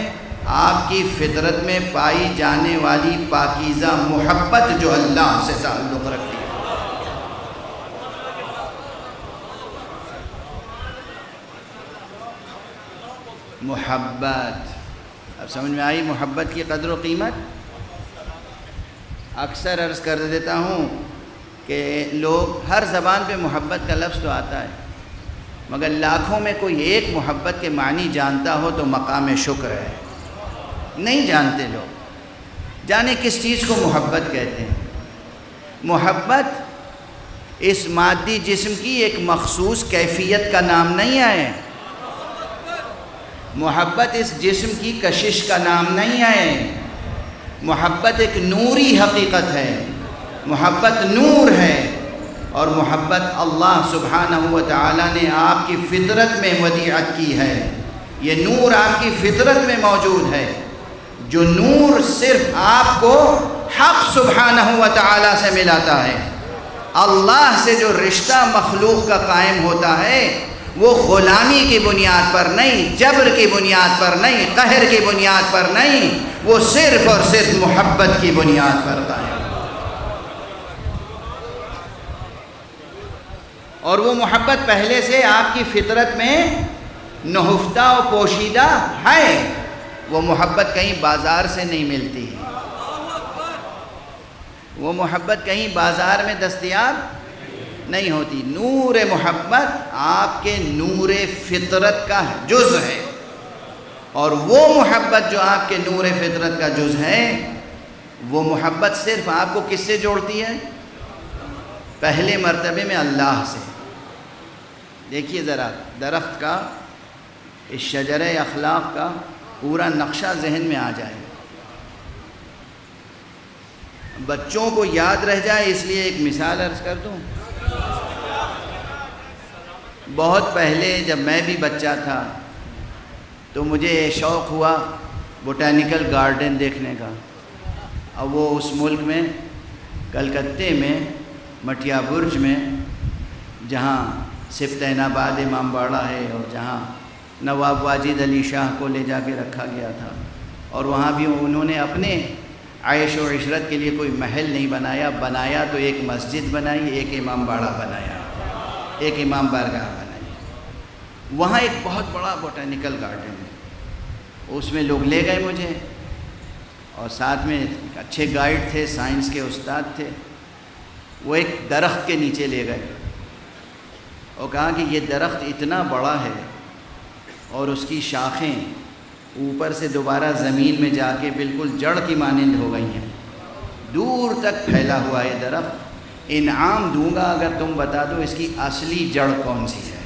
آپ کی فطرت میں پائی جانے والی پاکیزہ محبت جو اللہ سے تعلق رکھتی ہے۔ محبت، اب سمجھ میں آئی محبت کی قدر و قیمت؟ اکثر عرض کر دیتا ہوں کہ لوگ ہر زبان پہ محبت کا لفظ تو آتا ہے، مگر لاکھوں میں کوئی ایک محبت کے معنی جانتا ہو تو مقام شکر ہے۔ نہیں جانتے لوگ، جانے کس چیز کو محبت کہتے ہیں۔ محبت اس مادی جسم کی ایک مخصوص کیفیت کا نام نہیں ہے، محبت اس جسم کی کشش کا نام نہیں ہے، محبت ایک نوری حقیقت ہے، محبت نور ہے، اور محبت اللہ سبحانہ و تعالی نے آپ کی فطرت میں ودیعت کی ہے۔ یہ نور آپ کی فطرت میں موجود ہے، جو نور صرف آپ کو حق سبحانہ و تعالی سے ملاتا ہے۔ اللہ سے جو رشتہ مخلوق کا قائم ہوتا ہے وہ غلامی کی بنیاد پر نہیں، جبر کی بنیاد پر نہیں، قہر کی بنیاد پر نہیں، وہ صرف اور صرف محبت کی بنیاد پر قائم۔ اور وہ محبت پہلے سے آپ کی فطرت میں نہفتہ و پوشیدہ ہے، وہ محبت کہیں بازار سے نہیں ملتی ہے، وہ محبت کہیں بازار میں دستیاب نہیں ہوتی۔ نور محبت آپ کے نور فطرت کا جز ہے، اور وہ محبت جو آپ کے نور فطرت کا جز ہے، وہ محبت صرف آپ کو کس سے جوڑتی ہے؟ پہلے مرتبے میں اللہ سے۔ دیکھیے ذرا درخت کا، اس شجرہ اخلاق کا پورا نقشہ ذہن میں آ جائے، بچوں کو یاد رہ جائے اس لیے ایک مثال عرض کر دوں۔ بہت پہلے جب میں بھی بچہ تھا تو مجھے شوق ہوا بوٹینیکل گارڈن دیکھنے کا۔ اب وہ اس ملک میں کلکتے میں مٹیا برج میں، جہاں سبطین آباد امام باڑہ ہے اور جہاں نواب واجد علی شاہ کو لے جا کے رکھا گیا تھا، اور وہاں بھی انہوں نے اپنے عیش و عشرت کے لیے کوئی محل نہیں بنایا تو ایک مسجد بنائی، ایک امام باڑہ بنایا، ایک امام بارگاہ بنائی۔ وہاں ایک بہت بڑا بوٹینیکل گارڈن ہے، اس میں لوگ لے گئے مجھے، اور ساتھ میں اچھے گائیڈ تھے، سائنس کے استاد تھے۔ وہ ایک درخت کے نیچے لے گئے اور کہا کہ یہ درخت اتنا بڑا ہے اور اس کی شاخیں اوپر سے دوبارہ زمین میں جا کے بالکل جڑ کی مانند ہو گئی ہیں، دور تک پھیلا ہوا یہ درخت۔ انعام دوں گا اگر تم بتا دو اس کی اصلی جڑ کون سی ہے۔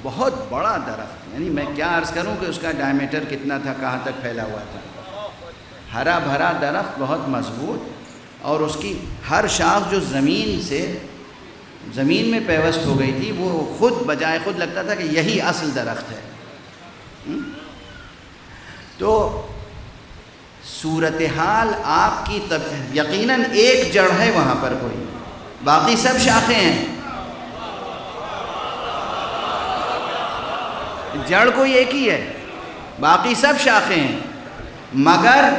بہت بڑا درخت، یعنی میں کیا عرض کروں کہ اس کا ڈائمیٹر کتنا تھا، کہاں تک پھیلا ہوا تھا۔ ہرا بھرا درخت، بہت مضبوط، اور اس کی ہر شاخ جو زمین میں پیوست ہو گئی تھی، وہ خود بجائے خود لگتا تھا کہ یہی اصل درخت ہے۔ تو صورتحال آپ کی یقیناً ایک جڑ ہے وہاں پر، کوئی باقی سب شاخیں ہیں، جڑ کوئی ایک ہی ہے، باقی سب شاخیں ہیں، مگر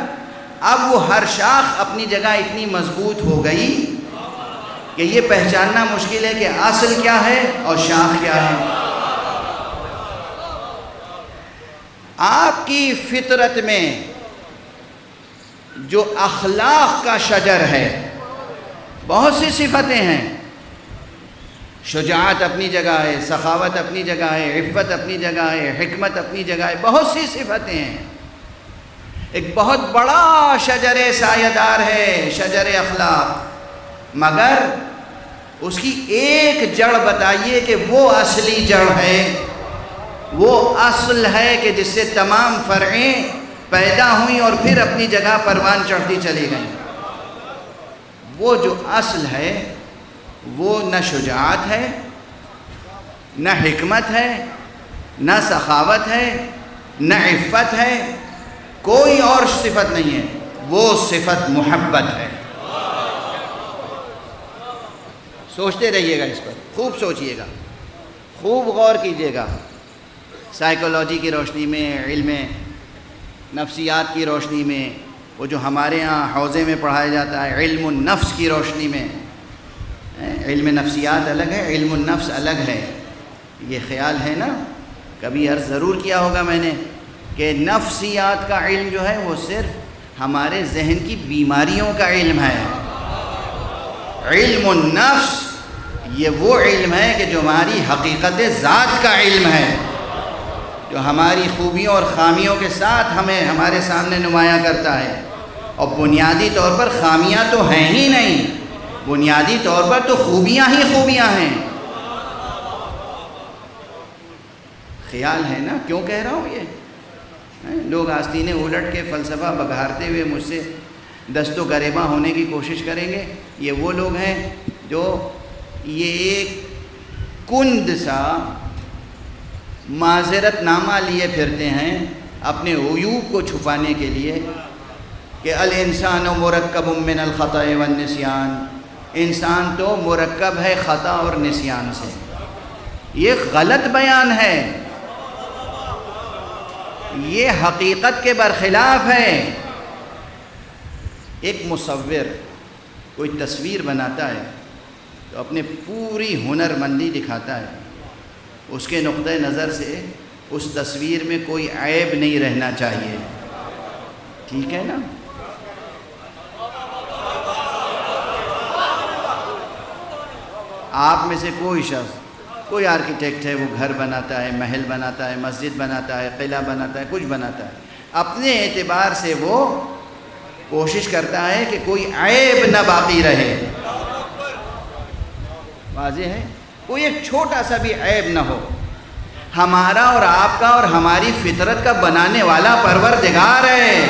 اب وہ ہر شاخ اپنی جگہ اتنی مضبوط ہو گئی کہ یہ پہچاننا مشکل ہے کہ اصل کیا ہے اور شاخ کیا ہے۔ آپ کی فطرت میں جو اخلاق کا شجر ہے، بہت سی صفتیں ہیں، شجاعت اپنی جگہ ہے، سخاوت اپنی جگہ ہے، عفت اپنی جگہ ہے، حکمت اپنی جگہ ہے، بہت سی صفتیں ہیں۔ ایک بہت بڑا شجر سایہ دار ہے، شجر اخلاق، مگر اس کی ایک جڑ بتائیے کہ وہ اصلی جڑ ہے، وہ اصل ہے کہ جس سے تمام فرعیں پیدا ہوئیں اور پھر اپنی جگہ پروان چڑھتی چلی گئیں۔ وہ جو اصل ہے وہ نہ شجاعت ہے، نہ حکمت ہے، نہ سخاوت ہے، نہ عفت ہے، کوئی اور صفت نہیں ہے، وہ صفت محبت ہے۔ سوچتے رہیے گا اس پر، خوب سوچئے گا، خوب غور کیجئے گا، سائیکالوجی کی روشنی میں، علم نفسیات کی روشنی میں، وہ جو ہمارے ہاں حوزے میں پڑھایا جاتا ہے علم النفس کی روشنی میں۔ علم نفسیات الگ ہے، علم النفس الگ ہے۔ یہ خیال ہے نا، کبھی عرض ضرور کیا ہوگا میں نے کہ نفسیات کا علم جو ہے وہ صرف ہمارے ذہن کی بیماریوں کا علم ہے۔ علم النفس یہ وہ علم ہے کہ جو ہماری حقیقت ذات کا علم ہے، جو ہماری خوبیوں اور خامیوں کے ساتھ ہمیں ہمارے سامنے نمایاں کرتا ہے، اور بنیادی طور پر خامیاں تو ہیں ہی نہیں، بنیادی طور پر تو خوبیاں ہی خوبیاں ہیں۔ خیال ہے نا کیوں کہہ رہا ہوں؟ یہ لوگ آستینیں الٹ کے فلسفہ بگھارتے ہوئے مجھ سے دست و گریباں ہونے کی کوشش کریں گے۔ یہ وہ لوگ ہیں جو یہ ایک کند سا معذرت نامہ لیے پھرتے ہیں اپنے عیوب کو چھپانے کے لیے کہ الانسان مرکب من الخطأ والنسیان، انسان تو مرکب ہے خطا اور نسیان سے۔ یہ غلط بیان ہے، یہ حقیقت کے برخلاف ہے۔ ایک مصور کوئی تصویر بناتا ہے تو اپنے پوری ہنرمندی دکھاتا ہے، اس کے نقطہ نظر سے اس تصویر میں کوئی عیب نہیں رہنا چاہیے، ٹھیک ہے نا؟ آپ میں سے کوئی شخص، کوئی آرکیٹیکٹ ہے، وہ گھر بناتا ہے، محل بناتا ہے، مسجد بناتا ہے، قلعہ بناتا ہے، کچھ بناتا ہے، اپنے اعتبار سے وہ کوشش کرتا ہے کہ کوئی عیب نہ باقی رہے، واضح ہے؟ کوئی ایک چھوٹا سا بھی عیب نہ ہو۔ ہمارا اور آپ کا اور ہماری فطرت کا بنانے والا پروردگار ہے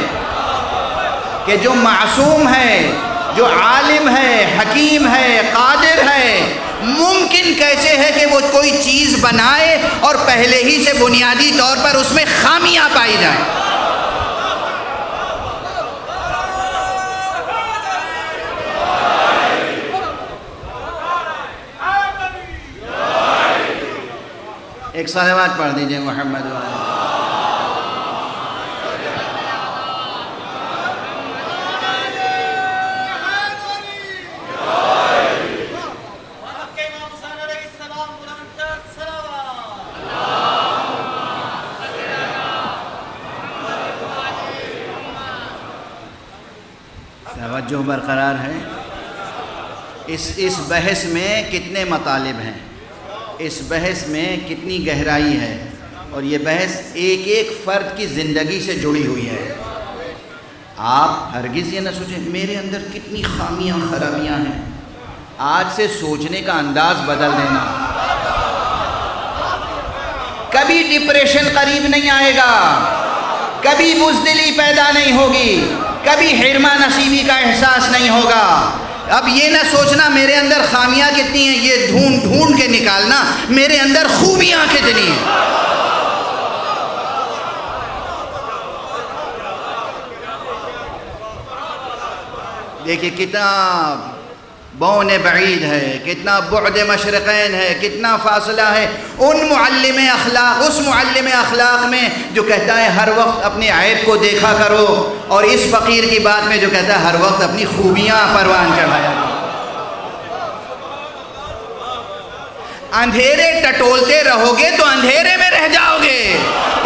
کہ جو معصوم ہے، جو عالم ہے، حکیم ہے، قادر ہے، ممکن کیسے ہے کہ وہ کوئی چیز بنائے اور پہلے ہی سے بنیادی طور پر اس میں خامیاں پائی جائیں؟ ایک صلوات پڑھ دیجئے محمد والے۔ توجہ برقرار ہے؟ اس بحث میں کتنے مطالب ہیں، اس بحث میں کتنی گہرائی ہے، اور یہ بحث ایک ایک فرد کی زندگی سے جڑی ہوئی ہے۔ آپ ہرگز یہ نہ سوچیں میرے اندر کتنی خامیاں خرابیاں ہیں، آج سے سوچنے کا انداز بدل دینا۔ کبھی ڈپریشن قریب نہیں آئے گا، کبھی بزدلی پیدا نہیں ہوگی، کبھی حرمہ نصیبی کا احساس نہیں ہوگا۔ اب یہ نہ سوچنا میرے اندر خامیاں کتنی ہیں، یہ ڈھونڈ ڈھونڈ کے نکالنا میرے اندر خوبیاں کتنی ہیں۔ دیکھیں کتنا بعد بعید ہے، کتنا بعد مشرقین ہے، کتنا فاصلہ ہے ان معلم اخلاق، اس معلم اخلاق میں جو کہتا ہے ہر وقت اپنے عیب کو دیکھا کرو، اور اس فقیر کی بات میں جو کہتا ہے ہر وقت اپنی خوبیاں پروان چڑھایا کرو۔ اندھیرے ٹٹولتے رہو گے تو اندھیرے میں رہ جاؤ گے،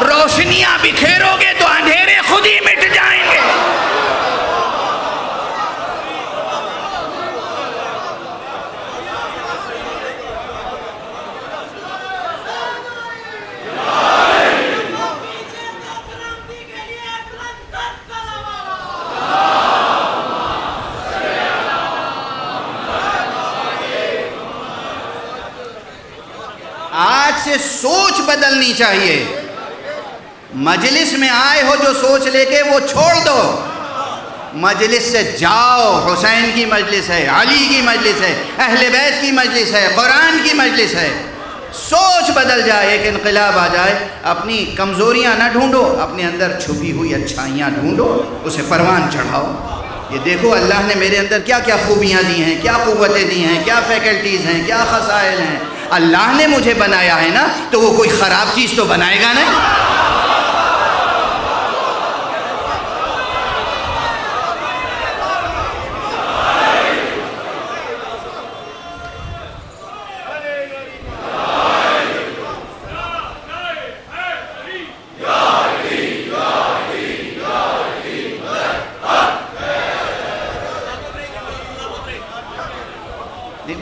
روشنیاں بکھیرو گے تو اندھیرے خود ہی مٹ جائیں گے۔ آج سے سوچ بدلنی چاہیے۔ مجلس میں آئے ہو جو سوچ لے کے وہ چھوڑ دو، مجلس سے جاؤ۔ حسین کی مجلس ہے، علی کی مجلس ہے، اہل بیت کی مجلس ہے، قرآن کی مجلس ہے۔ سوچ بدل جائے، ایک انقلاب آ جائے۔ اپنی کمزوریاں نہ ڈھونڈو، اپنے اندر چھپی ہوئی اچھائیاں ڈھونڈو، اسے پروان چڑھاؤ۔ یہ دیکھو اللہ نے میرے اندر کیا کیا خوبیاں دی ہیں، کیا قوتیں دی ہیں، کیا فیکلٹیز ہیں، کیا خصائل ہیں۔ اللہ نے مجھے بنایا ہے نا، تو وہ کوئی خراب چیز تو بنائے گا نہیں۔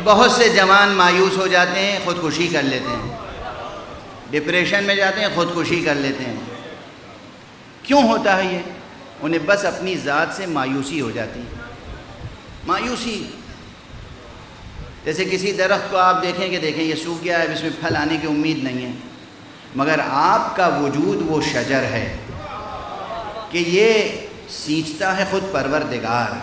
بہت سے جوان مایوس ہو جاتے ہیں، خودکشی کر لیتے ہیں، ڈپریشن میں جاتے ہیں، خودکشی کر لیتے ہیں۔ کیوں ہوتا ہے یہ؟ انہیں بس اپنی ذات سے مایوسی ہو جاتی ہے۔ مایوسی، جیسے کسی درخت کو آپ دیکھیں کہ دیکھیں یہ سوکھ گیا ہے، اب اس میں پھل آنے کی امید نہیں ہے، مگر آپ کا وجود وہ شجر ہے کہ یہ سینچتا ہے خود پروردگار۔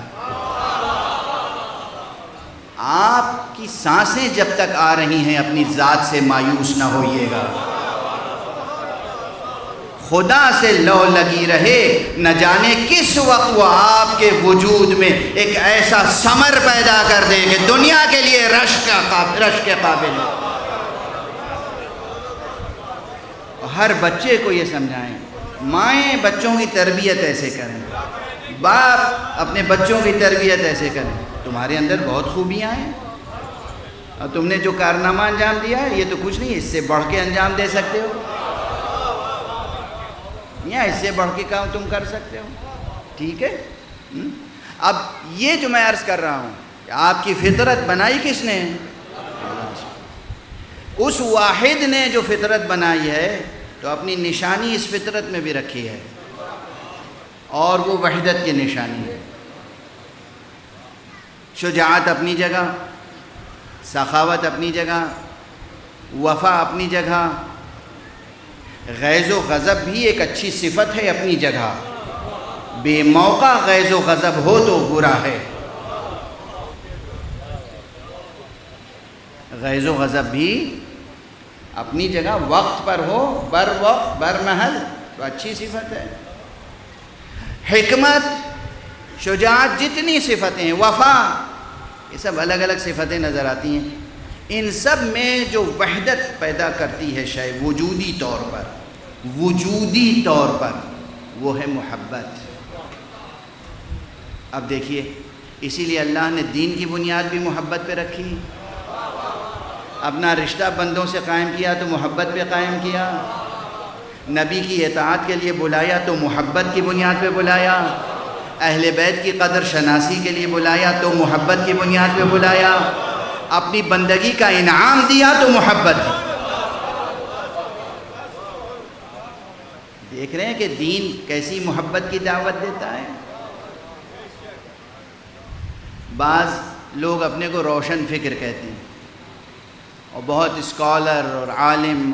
آپ کی سانسیں جب تک آ رہی ہیں اپنی ذات سے مایوس نہ ہوئیے گا۔ خدا سے لو لگی رہے، نہ جانے کس وقت وہ آپ کے وجود میں ایک ایسا ثمر پیدا کر دے کہ دنیا کے لیے رشک کے قابل ہے۔ ہر بچے کو یہ سمجھائیں، مائیں بچوں کی تربیت ایسے کریں، باپ اپنے بچوں کی تربیت ایسے کریں، تمہارے اندر بہت خوبیاں ہیں اور تم نے جو کارنامہ انجام دیا ہے یہ تو کچھ نہیں، اس سے بڑھ کے انجام دے سکتے ہو یا اس سے بڑھ کے کام تم کر سکتے ہو. ٹھیک ہے. اب یہ جو میں عرض کر رہا ہوں کہ آپ کی فطرت بنائی کس نے؟ اس واحد نے جو فطرت بنائی ہے تو اپنی نشانی اس فطرت میں بھی رکھی ہے اور وہ وحدت کی نشانی ہے. شجاعت اپنی جگہ، سخاوت اپنی جگہ، وفا اپنی جگہ، غیظ و غضب بھی ایک اچھی صفت ہے اپنی جگہ. بے موقع غیظ و غضب ہو تو برا ہے. غیظ و غضب بھی اپنی جگہ وقت پر ہو، بر وقت بر محل تو اچھی صفت ہے. حکمت، شجاعت، جتنی صفتیں ہیں، وفا، یہ سب الگ الگ صفتیں نظر آتی ہیں. ان سب میں جو وحدت پیدا کرتی ہے شے وجودی طور پر وہ ہے محبت. اب دیکھیے، اسی لیے اللہ نے دین کی بنیاد بھی محبت پہ رکھی. اپنا رشتہ بندوں سے قائم کیا تو محبت پہ قائم کیا. نبی کی اطاعت کے لیے بلایا تو محبت کی بنیاد پہ بلایا. اہل بیت کی قدر شناسی کے لیے بلایا تو محبت کی بنیاد پہ بلایا. اپنی بندگی کا انعام دیا تو محبت. دیکھ رہے ہیں کہ دین کیسی محبت کی دعوت دیتا ہے. بعض لوگ اپنے کو روشن فکر کہتے ہیں اور بہت اسکالر اور عالم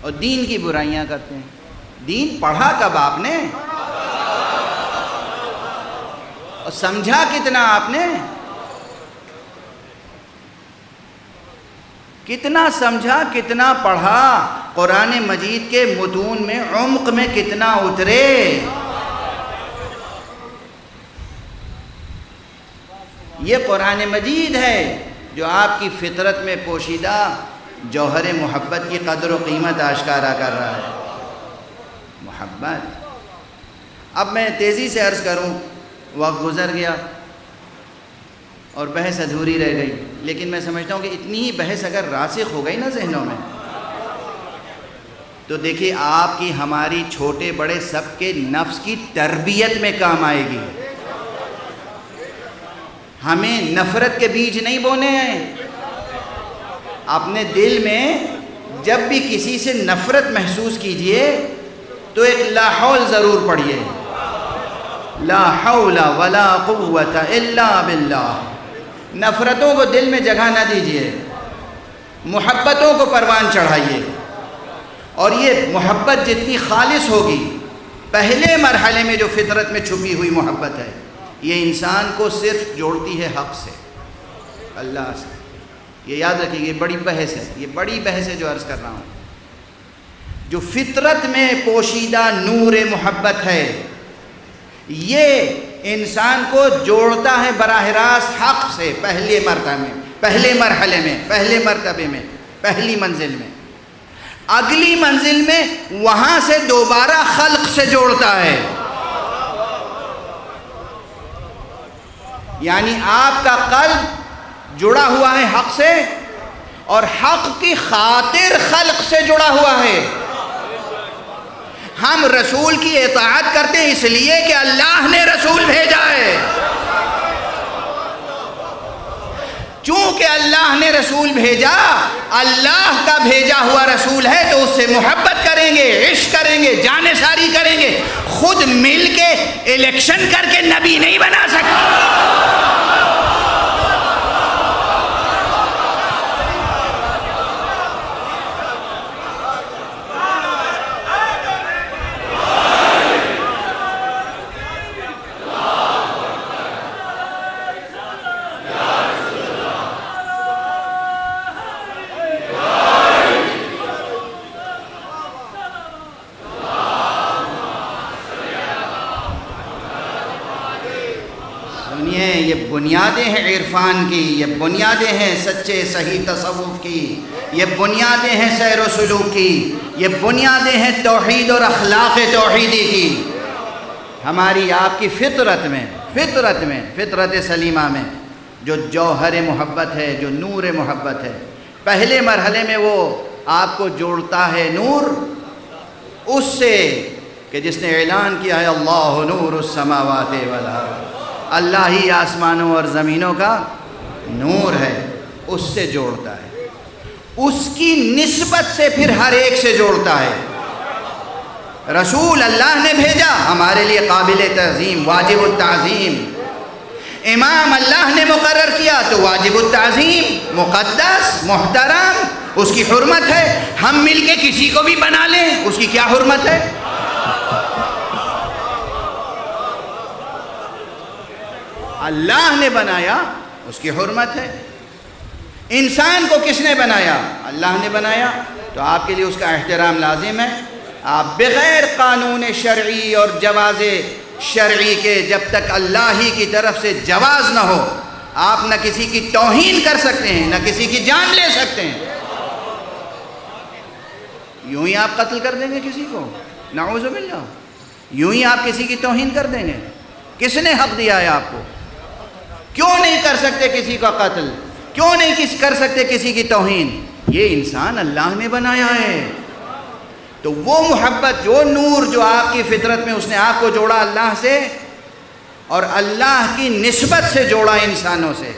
اور دین کی برائیاں کرتے ہیں. دین پڑھا کب آپ نے اور سمجھا کتنا آپ نے؟ کتنا سمجھا، کتنا پڑھا، قرآن مجید کے متون میں عمق میں کتنا اترے. یہ قرآن مجید ہے جو آپ کی فطرت میں پوشیدہ جوہر محبت کی قدر و قیمت آشکارا کر رہا ہے. محبت. اب میں تیزی سے عرض کروں، وقت گزر گیا اور بحث ادھوری رہ گئی، لیکن میں سمجھتا ہوں کہ اتنی ہی بحث اگر راسخ ہو گئی نا ذہنوں میں تو دیکھیے آپ کی، ہماری، چھوٹے بڑے سب کے نفس کی تربیت میں کام آئے گی. ہمیں نفرت کے بیج نہیں بونے ہیں. اپنے دل میں جب بھی کسی سے نفرت محسوس کیجئے تو ایک لا حول ضرور پڑھیے. لا حول ولا قوت الا باللہ. نفرتوں کو دل میں جگہ نہ دیجئے، محبتوں کو پروان چڑھائیے. اور یہ محبت جتنی خالص ہوگی، پہلے مرحلے میں جو فطرت میں چھپی ہوئی محبت ہے، یہ انسان کو صرف جوڑتی ہے حق سے، اللہ سے. یہ یاد رکھیے، یہ بڑی بحث ہے، یہ بڑی بحث ہے جو عرض کر رہا ہوں. جو فطرت میں پوشیدہ نور محبت ہے، یہ انسان کو جوڑتا ہے براہ راست حق سے، پہلے مرتبے میں، پہلے مرحلے میں، پہلے مرتبے میں، پہلی منزل میں. اگلی منزل میں وہاں سے دوبارہ خلق سے جوڑتا ہے. یعنی آپ کا قلب جڑا ہوا ہے حق سے اور حق کی خاطر خلق سے جڑا ہوا ہے. ہم رسول کی اطاعت کرتے ہیں اس لیے کہ اللہ نے رسول بھیجا ہے. چونکہ اللہ نے رسول بھیجا، اللہ کا بھیجا ہوا رسول ہے تو اس سے محبت کریں گے، عشق کریں گے، جانے ساری کریں گے. خود مل کے الیکشن کر کے نبی نہیں بنا سکتے. یہ بنیادیں ہیں عرفان کی، یہ بنیادیں ہیں سچے صحیح تصوف کی، یہ بنیادیں ہیں سیر و سلوک کی، یہ بنیادیں ہیں توحید اور اخلاق توحیدی کی. ہماری آپ کی فطرت میں فطرت میں، فطرت سلیمہ میں جو جوہر محبت ہے، جو نور محبت ہے، پہلے مرحلے میں وہ آپ کو جوڑتا ہے نور اس سے کہ جس نے اعلان کیا ہے اللہ نور السماوات والارض، اللہ ہی آسمانوں اور زمینوں کا نور ہے، اس سے جوڑتا ہے، اس کی نسبت سے پھر ہر ایک سے جوڑتا ہے۔ رسول اللہ نے بھیجا، ہمارے لیے قابل تعظیم، واجب التعظیم۔ امام اللہ نے مقرر کیا تو واجب التعظیم، مقدس، محترم، اس کی حرمت ہے۔ ہم مل کے کسی کو بھی بنا لیں، اس کی کیا حرمت ہے؟ اللہ نے بنایا، اس کی حرمت ہے۔ انسان کو کس نے بنایا؟ اللہ نے بنایا، تو آپ کے لیے اس کا احترام لازم ہے۔ آپ بغیر قانون شرعی اور جواز شرعی کے جب تک اللہ ہی کی طرف سے جواز نہ ہو، آپ نہ کسی کی توہین کر سکتے ہیں، نہ کسی کی جان لے سکتے ہیں۔ یوں ہی آپ قتل کر دیں گے کسی کو، نعوذ باللہ، یوں ہی آپ کسی کی توہین کر دیں گے۔ کس نے حق دیا ہے آپ کو؟ کیوں نہیں کر سکتے کسی کا قتل؟ کیوں نہیں کر سکتے کسی کی توہین؟ یہ انسان اللہ نے بنایا ہے۔ تو وہ محبت، وہ نور جو آپ کی فطرت میں اس نے آپ کو جوڑا اللہ سے، اور اللہ کی نسبت سے جوڑا انسانوں سے۔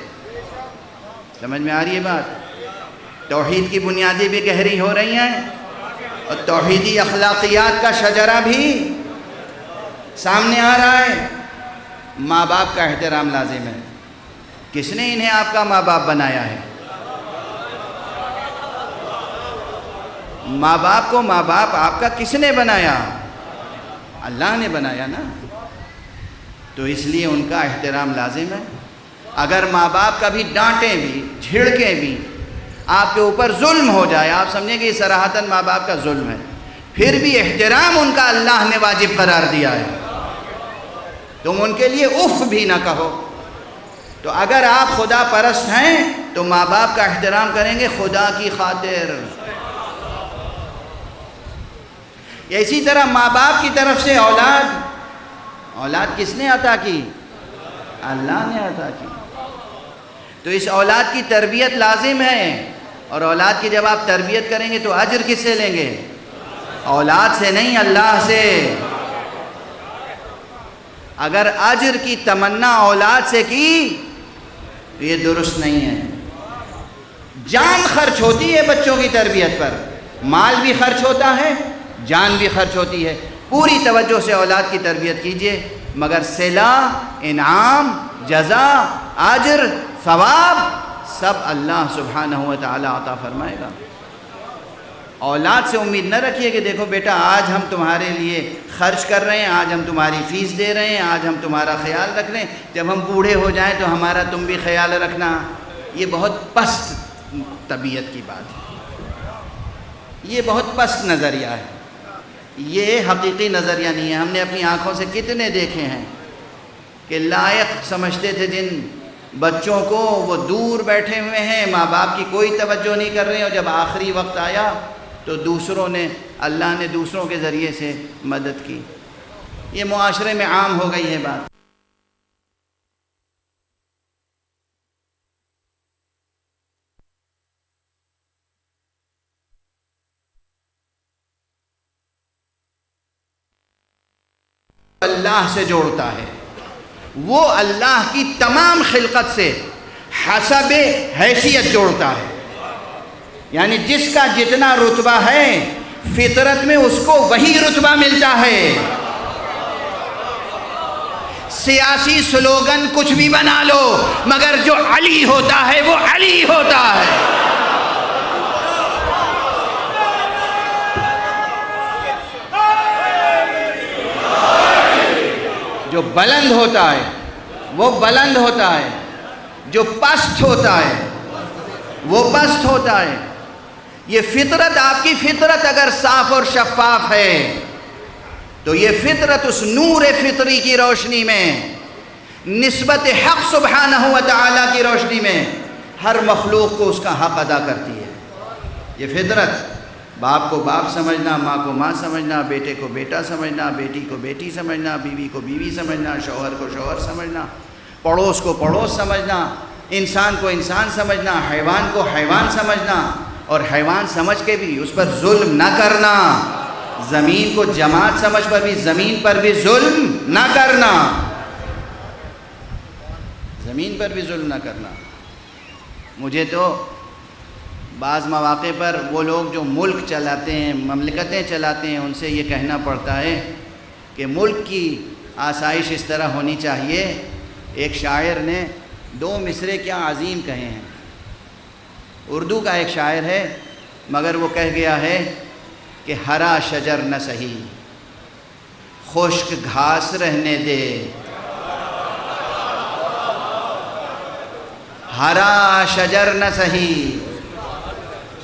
سمجھ میں آ رہی ہے بات؟ توحید کی بنیادیں بھی گہری ہو رہی ہیں، اور توحیدی اخلاقیات کا شجرہ بھی سامنے آ رہا ہے۔ ماں باپ کا احترام لازم ہے۔ کس نے انہیں آپ کا ماں باپ بنایا ہے؟ ماں باپ کو ماں باپ آپ کا کس نے بنایا؟ اللہ نے بنایا نا۔ تو اس لیے ان کا احترام لازم ہے۔ اگر ماں باپ کبھی ڈانٹیں بھی، جھڑکیں بھی، آپ کے اوپر ظلم ہو جائے، آپ سمجھیں کہ یہ صراحتاً ماں باپ کا ظلم ہے، پھر بھی احترام ان کا اللہ نے واجب قرار دیا ہے، تم ان کے لیے اف بھی نہ کہو۔ تو اگر آپ خدا پرست ہیں تو ماں باپ کا احترام کریں گے خدا کی خاطر۔ اسی طرح ماں باپ کی طرف سے اولاد کس نے عطا کی؟ اللہ نے عطا کی۔ تو اس اولاد کی تربیت لازم ہے، اور اولاد کی جب آپ تربیت کریں گے تو اجر کس سے لیں گے؟ اولاد سے نہیں، اللہ سے۔ اگر اجر کی تمنا اولاد سے کی تو یہ درست نہیں ہے۔ جان خرچ ہوتی ہے بچوں کی تربیت پر، مال بھی خرچ ہوتا ہے، جان بھی خرچ ہوتی ہے۔ پوری توجہ سے اولاد کی تربیت کیجئے، مگر صلہ، انعام، جزا، اجر، ثواب سب اللہ سبحانہ و تعالی عطا فرمائے گا۔ اولاد سے امید نہ رکھیے کہ دیکھو بیٹا آج ہم تمہارے لیے خرچ کر رہے ہیں، آج ہم تمہاری فیس دے رہے ہیں، آج ہم تمہارا خیال رکھ رہے ہیں، جب ہم بوڑھے ہو جائیں تو ہمارا تم بھی خیال رکھنا۔ یہ بہت پست طبیعت کی بات ہے، یہ بہت پست نظریہ ہے، یہ حقیقی نظریہ نہیں ہے۔ ہم نے اپنی آنکھوں سے کتنے دیکھے ہیں کہ لائق سمجھتے تھے جن بچوں کو، وہ دور بیٹھے ہوئے ہیں، ماں باپ کی کوئی توجہ نہیں کر رہے ہیں، اور جب آخری وقت آیا تو دوسروں نے، اللہ نے دوسروں کے ذریعے سے مدد کی۔ یہ معاشرے میں عام ہو گئی ہے بات۔ اللہ سے جوڑتا ہے، وہ اللہ کی تمام خلقت سے حسب حیثیت جوڑتا ہے، یعنی جس کا جتنا رتبہ ہے فطرت میں اس کو وہی رتبہ ملتا ہے۔ سیاسی سلوگن کچھ بھی بنا لو، مگر جو علی ہوتا ہے وہ علی ہوتا ہے۔ جو بلند ہوتا ہے وہ بلند ہوتا ہے، جو پست ہوتا ہے وہ پست ہوتا ہے۔ یہ فطرت، آپ کی فطرت اگر صاف اور شفاف ہے تو یہ فطرت اس نور فطری کی روشنی میں، نسبت حق سبحانہ و تعالی کی روشنی میں ہر مخلوق کو اس کا حق ادا کرتی ہے۔ یہ فطرت باپ کو باپ سمجھنا، ماں کو ماں سمجھنا، بیٹے کو بیٹا سمجھنا، بیٹی کو بیٹی سمجھنا، بیوی کو بیوی سمجھنا، شوہر کو شوہر سمجھنا، پڑوس کو پڑوس سمجھنا، انسان کو انسان سمجھنا، حیوان کو حیوان سمجھنا، اور حیوان سمجھ کے بھی اس پر ظلم نہ کرنا، زمین کو جماعت سمجھ پر بھی زمین پر بھی ظلم نہ کرنا، زمین پر بھی ظلم نہ کرنا۔ مجھے تو بعض مواقع پر وہ لوگ جو ملک چلاتے ہیں، مملکتیں چلاتے ہیں، ان سے یہ کہنا پڑتا ہے کہ ملک کی آسائش اس طرح ہونی چاہیے۔ ایک شاعر نے 2 مصرے کیا عظیم کہے ہیں، اردو کا ایک شاعر ہے، مگر وہ کہہ گیا ہے کہ ہرا شجر نہ سہی خشک گھاس رہنے دے، ہرا شجر نہ سہی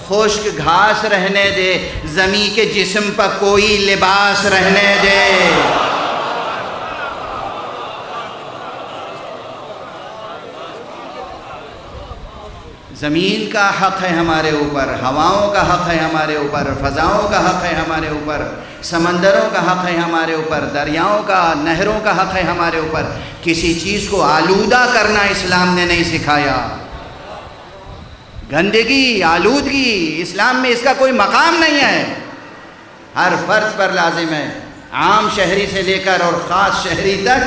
خشک گھاس رہنے دے، زمیں کے جسم پر کوئی لباس رہنے دے۔ زمین کا حق ہے ہمارے اوپر، ہواؤں کا حق ہے ہمارے اوپر، فضاؤں کا حق ہے ہمارے اوپر، سمندروں کا حق ہے ہمارے اوپر، دریاؤں کا، نہروں کا حق ہے ہمارے اوپر۔ کسی چیز کو آلودہ کرنا اسلام نے نہیں سکھایا۔ گندگی، آلودگی، اسلام میں اس کا کوئی مقام نہیں ہے۔ ہر فرد پر لازم ہے، عام شہری سے لے کر اور خاص شہری تک،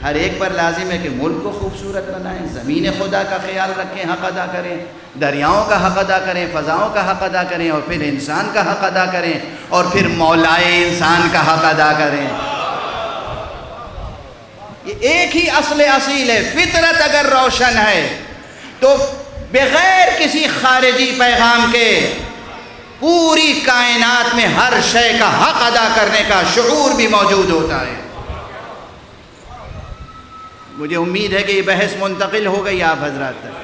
ہر ایک پر لازم ہے کہ ملک کو خوبصورت بنائیں، زمین خدا کا خیال رکھیں، حق ادا کریں، دریاؤں کا حق ادا کریں، فضاؤں کا حق ادا کریں، اور پھر انسان کا حق ادا کریں، اور پھر مولائے انسان کا حق ادا کریں۔ یہ ایک ہی اصل اصیل ہے۔ فطرت اگر روشن ہے تو بغیر کسی خارجی پیغام کے پوری کائنات میں ہر شے کا حق ادا کرنے کا شعور بھی موجود ہوتا ہے۔ مجھے امید ہے کہ یہ بحث منتقل ہو گئی آپ حضرات تک۔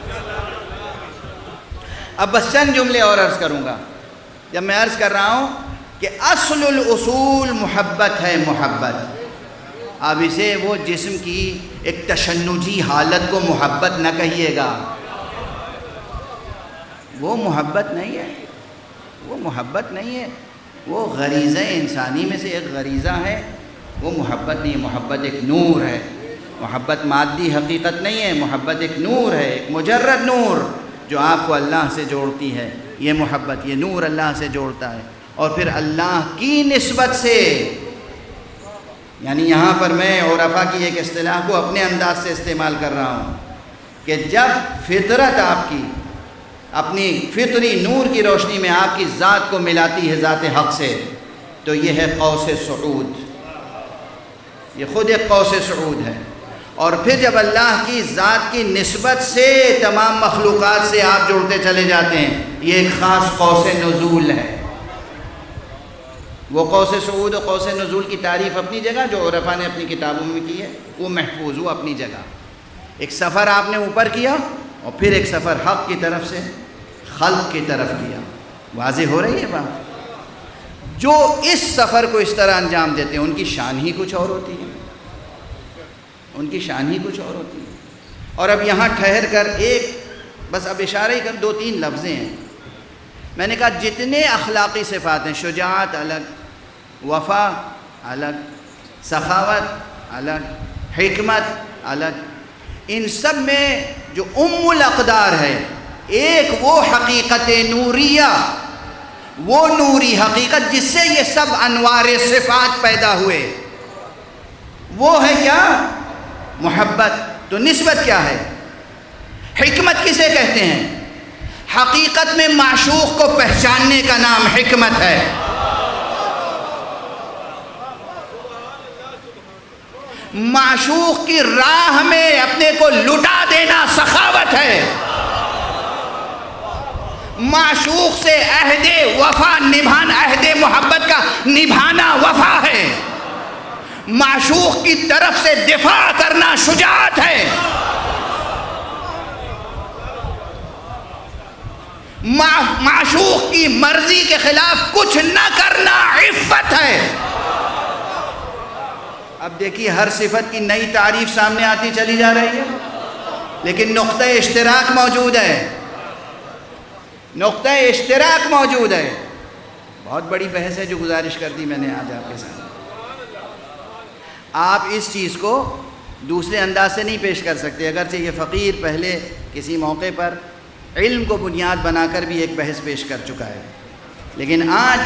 اب بس چند جملے اور عرض کروں گا۔ جب میں عرض کر رہا ہوں کہ اصل الاصول محبت ہے، محبت، اب اسے وہ جسم کی ایک تشنجی حالت کو محبت نہ کہیے گا، وہ محبت نہیں ہے، وہ محبت نہیں ہے، وہ غریزہ انسانی میں سے ایک غریزہ ہے، وہ محبت نہیں ہے۔ محبت ایک نور ہے، محبت مادی حقیقت نہیں ہے، محبت ایک نور ہے، ایک مجرد نور جو آپ کو اللہ سے جوڑتی ہے۔ یہ محبت، یہ نور اللہ سے جوڑتا ہے، اور پھر اللہ کی نسبت سے، یعنی یہاں پر میں عرفا کی ایک اصطلاح کو اپنے انداز سے استعمال کر رہا ہوں کہ جب فطرت آپ کی اپنی فطری نور کی روشنی میں آپ کی ذات کو ملاتی ہے ذات حق سے، تو یہ ہے قوس صعود، یہ خود ایک قوس صعود ہے۔ اور پھر جب اللہ کی ذات کی نسبت سے تمام مخلوقات سے آپ جڑتے چلے جاتے ہیں، یہ ایک خاص قوس نزول ہے۔ وہ قوس صعود و قوس نزول کی تعریف اپنی جگہ جو عرفا نے اپنی کتابوں میں کی ہے، وہ محفوظ، وہ اپنی جگہ۔ ایک سفر آپ نے اوپر کیا، اور پھر ایک سفر حق کی طرف سے خلق کی طرف کیا۔ واضح ہو رہی ہے بات؟ جو اس سفر کو اس طرح انجام دیتے ہیں ان کی شان ہی کچھ اور ہوتی ہے، ان کی شان ہی کچھ اور ہوتی ہے۔ اور اب یہاں ٹھہر کر ایک بس اب اشارہ ہی کر 2-3 لفظیں ہیں۔ میں نے کہا جتنے اخلاقی صفات ہیں، شجاعت الگ، وفا الگ، سخاوت الگ، حکمت الگ، ان سب میں جو ام الاقدار ہے، ایک وہ حقیقت نوریہ، وہ نوری حقیقت جس سے یہ سب انوار صفات پیدا ہوئے، وہ ہے کیا؟ محبت۔ تو نسبت کیا ہے؟ حکمت کسے کہتے ہیں؟ حقیقت میں معشوق کو پہچاننے کا نام حکمت ہے۔ معشوق کی راہ میں اپنے کو لٹا دینا سخاوت ہے۔ معشوق سے عہد وفا نبھانا، عہد محبت کا نبھانا وفا ہے۔ معشوق کی طرف سے دفاع کرنا شجاعت ہے۔ معشوق کی مرضی کے خلاف کچھ نہ کرنا عفت ہے۔ اب دیکھیے ہر صفت کی نئی تعریف سامنے آتی چلی جا رہی ہے، لیکن نقطہ اشتراک موجود ہے، نقطہ اشتراک موجود ہے۔ بہت بڑی بحث ہے جو گزارش کر دی میں نے آج آپ کے سامنے. آپ اس چیز کو دوسرے انداز سے نہیں پیش کر سکتے. اگرچہ یہ فقیر پہلے کسی موقع پر علم کو بنیاد بنا کر بھی ایک بحث پیش کر چکا ہے، لیکن آج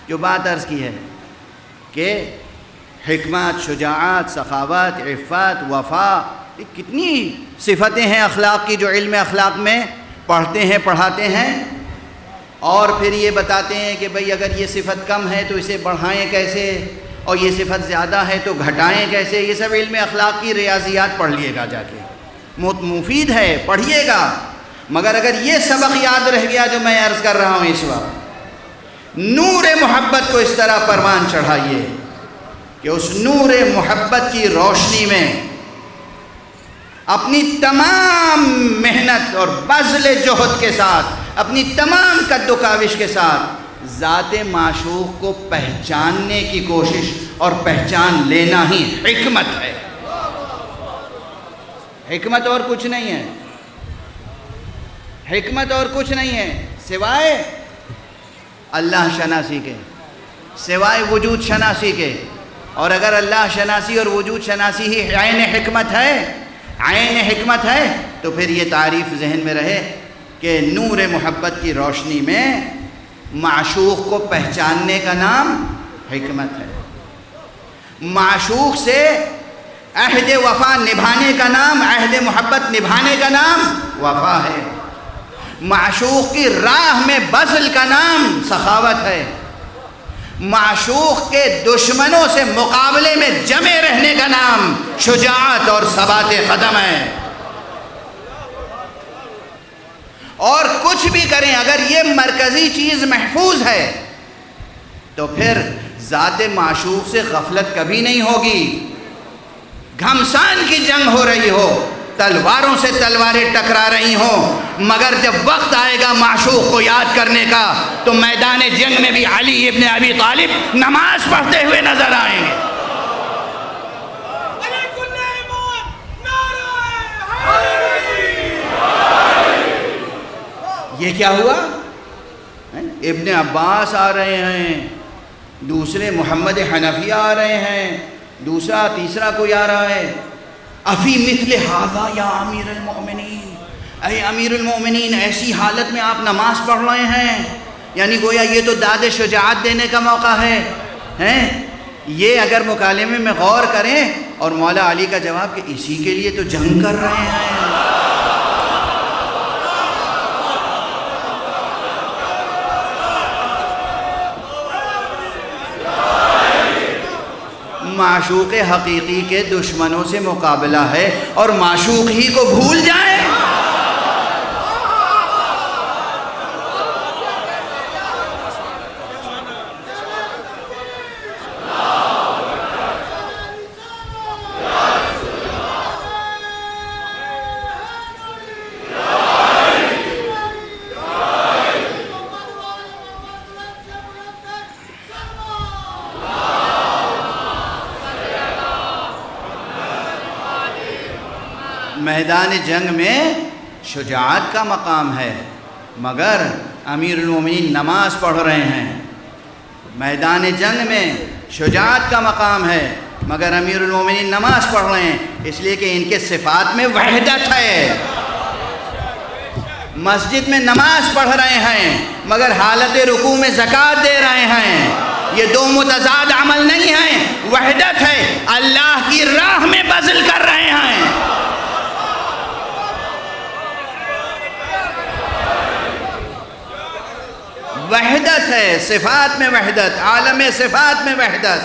جو بات عرض کی ہے کہ حکمت، شجاعت، سخاوت، عفت، وفا، یہ کتنی صفتیں ہیں اخلاق کی جو علم اخلاق میں پڑھتے ہیں، پڑھاتے ہیں، اور پھر یہ بتاتے ہیں کہ بھئی اگر یہ صفت کم ہے تو اسے بڑھائیں کیسے، اور یہ صفت زیادہ ہے تو گھٹائیں کیسے. یہ سب علم اخلاق کی ریاضیات پڑھ لیے گا جا کے، مفید ہے، پڑھیے گا. مگر اگر یہ سبق یاد رہ گیا جو میں عرض کر رہا ہوں اس وقت، نور محبت کو اس طرح پروان چڑھائیے کہ اس نور محبت کی روشنی میں اپنی تمام محنت اور بذل جہد کے ساتھ، اپنی تمام قد و کاوش کے ساتھ ذات معشوق کو پہچاننے کی کوشش اور پہچان لینا ہی حکمت ہے. حکمت اور کچھ نہیں ہے، حکمت اور کچھ نہیں ہے سوائے اللہ شناسی کے، سوائے وجود شناسی کے. اور اگر اللہ شناسی اور وجود شناسی ہی عین حکمت ہے، عین حکمت ہے، تو پھر یہ تعریف ذہن میں رہے کہ نور محبت کی روشنی میں معشوق کو پہچاننے کا نام حکمت ہے. معشوق سے عہد وفا نبھانے کا نام، عہد محبت نبھانے کا نام وفا ہے. معشوق کی راہ میں بذل کا نام سخاوت ہے. معشوق کے دشمنوں سے مقابلے میں جمے رہنے کا نام شجاعت اور ثبات قدم ہے. اور کچھ بھی کریں اگر یہ مرکزی چیز محفوظ ہے تو پھر ذات معشوق سے غفلت کبھی نہیں ہوگی. گھمسان کی جنگ ہو رہی ہو، تلواروں سے تلواریں ٹکرا رہی ہوں، مگر جب وقت آئے گا معشوق کو یاد کرنے کا تو میدان جنگ میں بھی علی ابن ابی طالب نماز پڑھتے ہوئے نظر آئیں گے. یہ کیا ہوا؟ ابن عباس آ رہے ہیں، دوسرے محمد حنفیہ آ رہے ہیں، دوسرا تیسرا کوئی آ رہا ہے. افی مثل ھذا یا امیر المؤمنین، اے امیر المؤمنین ایسی حالت میں آپ نماز پڑھ رہے ہیں، یعنی گویا یہ تو داد شجاعت دینے کا موقع ہے. یہ اگر مکالمے میں غور کریں اور مولا علی کا جواب کہ اسی کے لیے تو جنگ کر رہے ہیں. معشوق حقیقی کے دشمنوں سے مقابلہ ہے اور معشوق ہی کو بھول جائیں. میدان جنگ میں شجاعت کا مقام ہے مگر امیر المومنین نماز پڑھ رہے ہیں. میدان جنگ میں شجاعت کا مقام ہے مگر امیر المومنین نماز پڑھ رہے ہیں، اس لیے کہ ان کے صفات میں وحدت ہے. مسجد میں نماز پڑھ رہے ہیں مگر حالت رکوع میں زکوٰۃ دے رہے ہیں. یہ دو متضاد عمل نہیں ہیں، وحدت ہے. اللہ کی راہ میں بذل کر رہے ہیں. وحدت ہے، صفات میں وحدت، عالم صفات میں وحدت،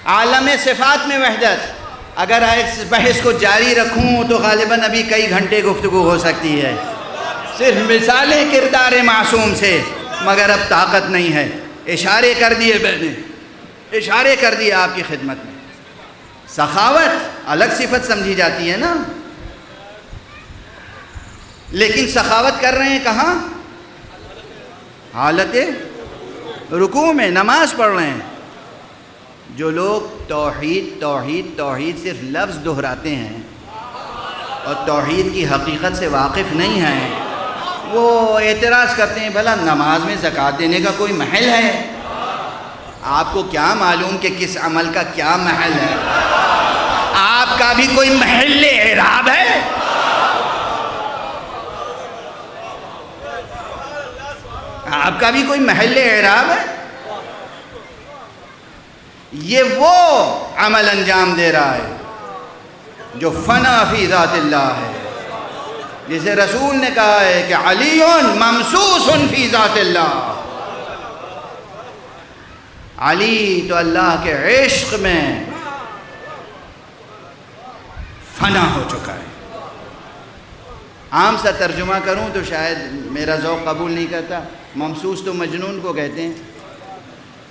عالم صفات میں وحدت. اگر اس بحث کو جاری رکھوں تو غالباً ابھی کئی گھنٹے گفتگو ہو سکتی ہے صرف مثالیں کردار معصوم سے، مگر اب طاقت نہیں ہے. اشارے کر دیے میں نے، اشارے کر دیے آپ کی خدمت میں. سخاوت الگ صفت سمجھی جاتی ہے نا، لیکن سخاوت کر رہے ہیں کہاں؟ حالت رکوع میں نماز پڑھ رہے ہیں. جو لوگ توحید توحید توحید صرف لفظ دہراتے ہیں اور توحید کی حقیقت سے واقف نہیں ہیں، وہ اعتراض کرتے ہیں بھلا نماز میں زکوٰۃ دینے کا کوئی محل ہے؟ آپ کو کیا معلوم کہ کس عمل کا کیا محل ہے؟ آپ کا بھی کوئی محل اعراب ہے؟ آپ کا بھی کوئی محل اعراب ہے؟ یہ وہ عمل انجام دے رہا ہے جو فنا فی ذات اللہ ہے، جسے رسول نے کہا ہے کہ علی ممسوس فی ذات اللہ، علی تو اللہ کے عشق میں فنا ہو چکا ہے۔ عام سا ترجمہ کروں تو شاید میرا ذوق قبول نہیں کرتا، ممسوس تو مجنون کو کہتے ہیں،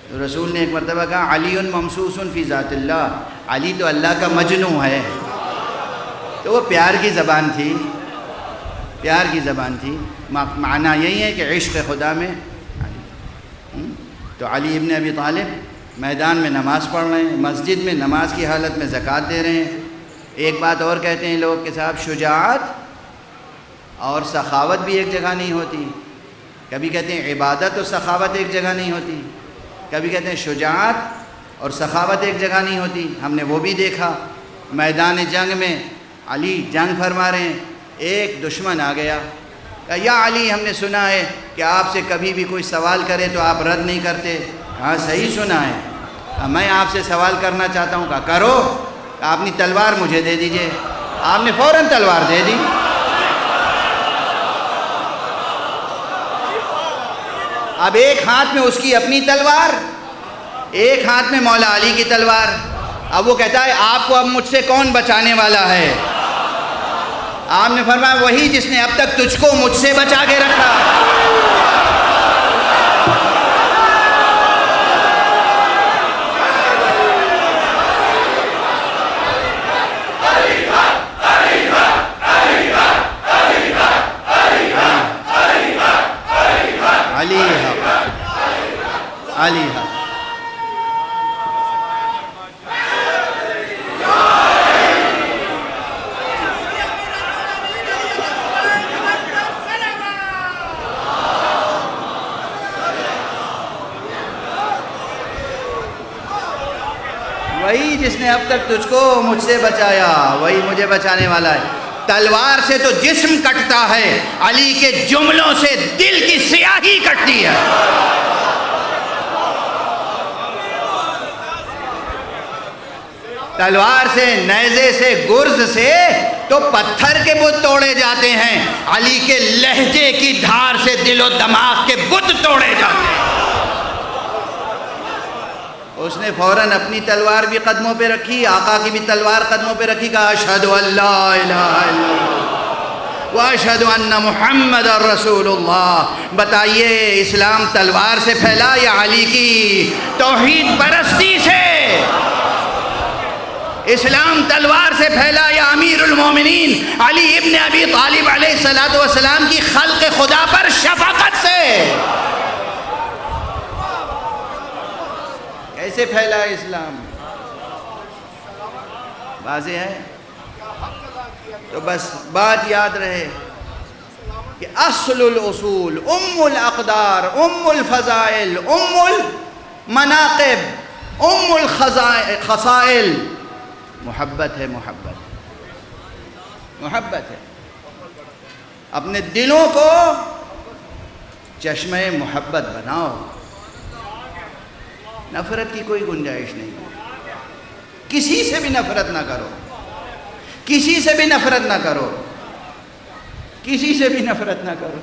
تو رسول نے ایک مرتبہ کہا علی ممسوس فی ذات اللہ، علی تو اللہ کا مجنون ہے، تو وہ پیار کی زبان تھی، پیار کی زبان تھی، معنی یہی ہے کہ عشق خدا میں علی۔ تو علی ابن ابی طالب میدان میں نماز پڑھ رہے ہیں، مسجد میں نماز کی حالت میں زکوٰۃ دے رہے ہیں۔ ایک بات اور کہتے ہیں لوگ کہ صاحب شجاعت اور سخاوت بھی ایک جگہ نہیں ہوتی، کبھی کہتے ہیں عبادت اور سخاوت ایک جگہ نہیں ہوتی، کبھی کہتے ہیں شجاعت اور سخاوت ایک جگہ نہیں ہوتی۔ ہم نے وہ بھی دیکھا، میدان جنگ میں علی جنگ فرما رہے ہیں، ایک دشمن آ گیا، یا علی ہم نے سنا ہے کہ آپ سے کبھی بھی کوئی سوال کرے تو آپ رد نہیں کرتے۔ ہاں صحیح سنا ہے، میں آپ سے سوال کرنا چاہتا ہوں، کہا کرو، اپنی تلوار مجھے دے دیجئے۔ آپ نے فوراً تلوار دے دی۔ اب ایک ہاتھ میں اس کی اپنی تلوار، ایک ہاتھ میں مولا علی کی تلوار۔ اب وہ کہتا ہے آپ کو اب مجھ سے کون بچانے والا ہے؟ آپ نے فرمایا وہی جس نے اب تک تجھ کو مجھ سے بچا کے رکھا۔ علی حق، علی حق۔ وہی جس نے اب تک تجھ کو مجھ سے بچایا، وہی مجھے بچانے والا ہے۔ تلوار سے تو جسم کٹتا ہے، علی کے جملوں سے دل کی سیاہی کٹتی ہے۔ تلوار سے، نیزے سے، گرز سے تو پتھر کے بت توڑے جاتے ہیں، علی کے لہجے کی دھار سے دل و دماغ کے بت توڑے جاتے ہیں۔ اس نے فوراً اپنی تلوار بھی قدموں پہ رکھی، آقا کی بھی تلوار قدموں پہ رکھی، کہا اشہد ان لا الہ الا اللہ واشہد ان محمد رسول اللہ۔ بتائیے اسلام تلوار سے پھیلا یا علی کی توحید پرستی سے؟ اسلام تلوار سے پھیلا یا امیر المومنین علی ابن ابی طالب علیہ السلام کی خلق خدا پر شفقت سے؟ کیسے پھیلا اسلام؟ واضح ہے؟ تو بس بات یاد رہے کہ اصل الاصول، ام الاقدار، ام الفضائل، ام المناقب، ام الخصائل محبت ہے، محبت محبت ہے۔ اپنے دلوں کو چشمہ محبت بناؤ، نفرت کی کوئی گنجائش نہیں، کسی سے بھی نفرت نہ کرو، کسی سے بھی نفرت نہ کرو، کسی سے بھی نفرت نہ کرو۔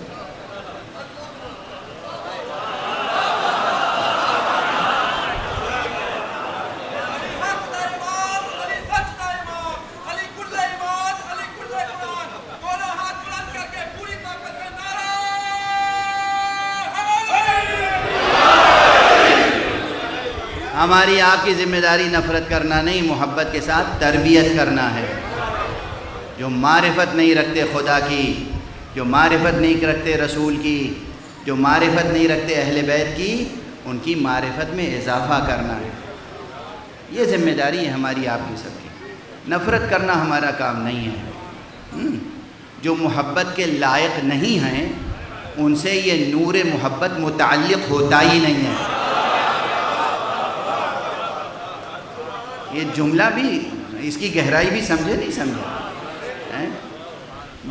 ہماری آپ کی ذمہ داری نفرت کرنا نہیں، محبت کے ساتھ تربیت کرنا ہے۔ جو معرفت نہیں رکھتے خدا کی، جو معرفت نہیں رکھتے رسول کی، جو معرفت نہیں رکھتے اہل بیت کی، ان کی معرفت میں اضافہ کرنا ہے۔ یہ ذمہ داری ہے ہماری آپ کی سب کی۔ نفرت کرنا ہمارا کام نہیں ہے۔ جو محبت کے لائق نہیں ہیں ان سے یہ نور محبت متعلق ہوتا ہی نہیں ہے۔ یہ جملہ بھی، اس کی گہرائی بھی سمجھے نہیں سمجھے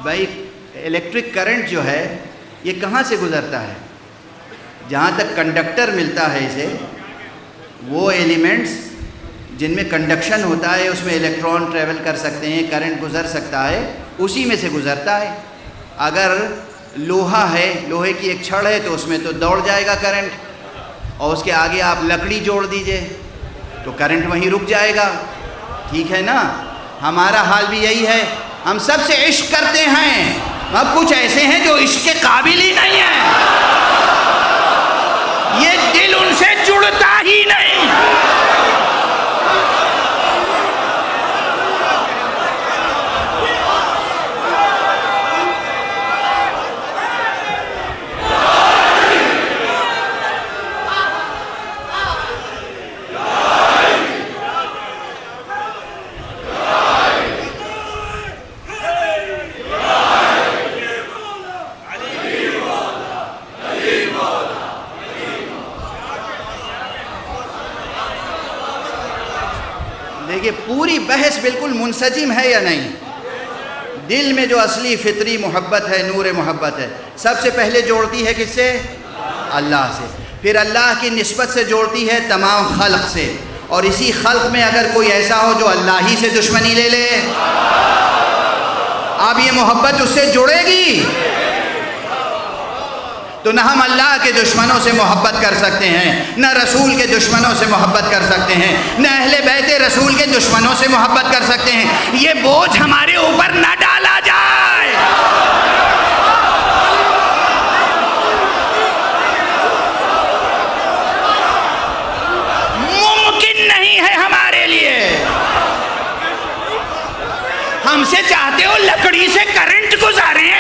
بھائی؟ الیکٹرک کرنٹ جو ہے یہ کہاں سے گزرتا ہے؟ جہاں تک کنڈکٹر ملتا ہے اسے، وہ ایلیمنٹس جن میں کنڈکشن ہوتا ہے اس میں الیکٹران ٹریول کر سکتے ہیں، کرنٹ گزر سکتا ہے، اسی میں سے گزرتا ہے۔ اگر لوہا ہے، لوہے کی ایک چھڑ ہے تو اس میں تو دوڑ جائے گا کرنٹ، اور اس کے آگے آپ لکڑی جوڑ دیجئے تو کرنٹ وہیں رک جائے گا۔ ٹھیک ہے نا؟ ہمارا حال بھی یہی ہے، ہم سب سے عشق کرتے ہیں، اب کچھ ایسے ہیں جو عشق کے قابل ہی نہیں ہیں، یہ دل ان سے جڑتا ہی نہیں۔ دیکھیے پوری بحث بالکل منسجم ہے یا نہیں؟ دل میں جو اصلی فطری محبت ہے، نور محبت ہے، سب سے پہلے جوڑتی ہے کس سے؟ اللہ سے، پھر اللہ کی نسبت سے جوڑتی ہے تمام خلق سے، اور اسی خلق میں اگر کوئی ایسا ہو جو اللہ ہی سے دشمنی لے لے، اب یہ محبت اس سے جڑے گی تو نہ ہم اللہ کے دشمنوں سے محبت کر سکتے ہیں، نہ رسول کے دشمنوں سے محبت کر سکتے ہیں، نہ اہل بیت رسول کے دشمنوں سے محبت کر سکتے ہیں۔ یہ بوجھ ہمارے اوپر نہ ڈالا جائے۔ ممکن نہیں ہے ہمارے لیے۔ ہم سے چاہتے ہو لکڑی سے کرنٹ گزاریں؟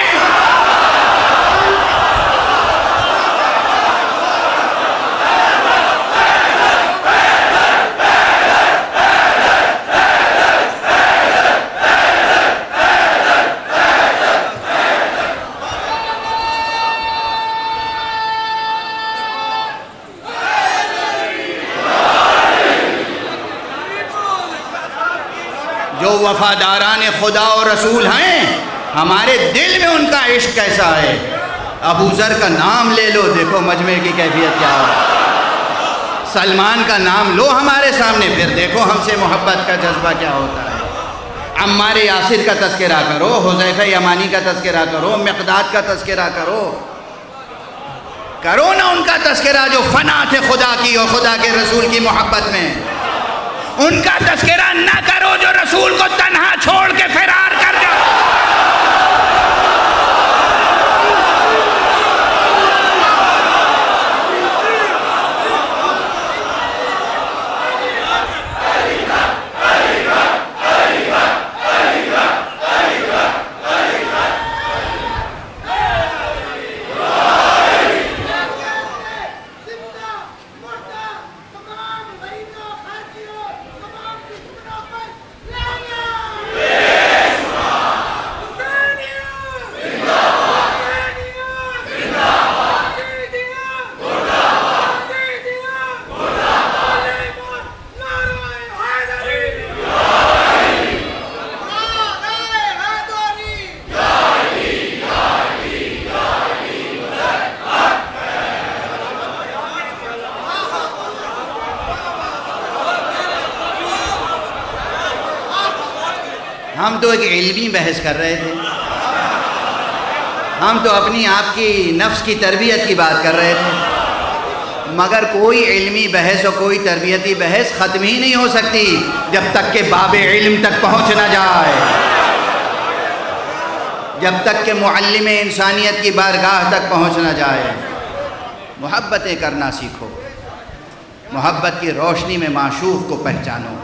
جو وفاداران خدا اور رسول ہیں، ہمارے دل میں ان کا عشق کیسا ہے؟ ابو ذر کا نام لے لو، دیکھو مجمع کی کیفیت کیا ہے۔ سلمان کا نام لو ہمارے سامنے، پھر دیکھو ہم سے محبت کا جذبہ کیا ہوتا ہے۔ عمار یاسر کا تذکرہ کرو، حذیفہ یمانی کا تذکرہ کرو، مقداد کا تذکرہ کرو نا ان کا تذکرہ جو فنا تھے خدا کی اور خدا کے رسول کی محبت میں۔ ان کا تذکرہ نہ کرو جو رسول کو تنہا چھوڑ کے فرار کر جاؤ۔ ہم تو ایک علمی بحث کر رہے تھے، ہم تو اپنی آپ کی نفس کی تربیت کی بات کر رہے تھے، مگر کوئی علمی بحث اور کوئی تربیتی بحث ختم ہی نہیں ہو سکتی جب تک کہ باب علم تک پہنچ نہ جائے، جب تک کہ معلم انسانیت کی بارگاہ تک پہنچ نہ جائے۔ محبتیں کرنا سیکھو، محبت کی روشنی میں معشوق کو پہچانو،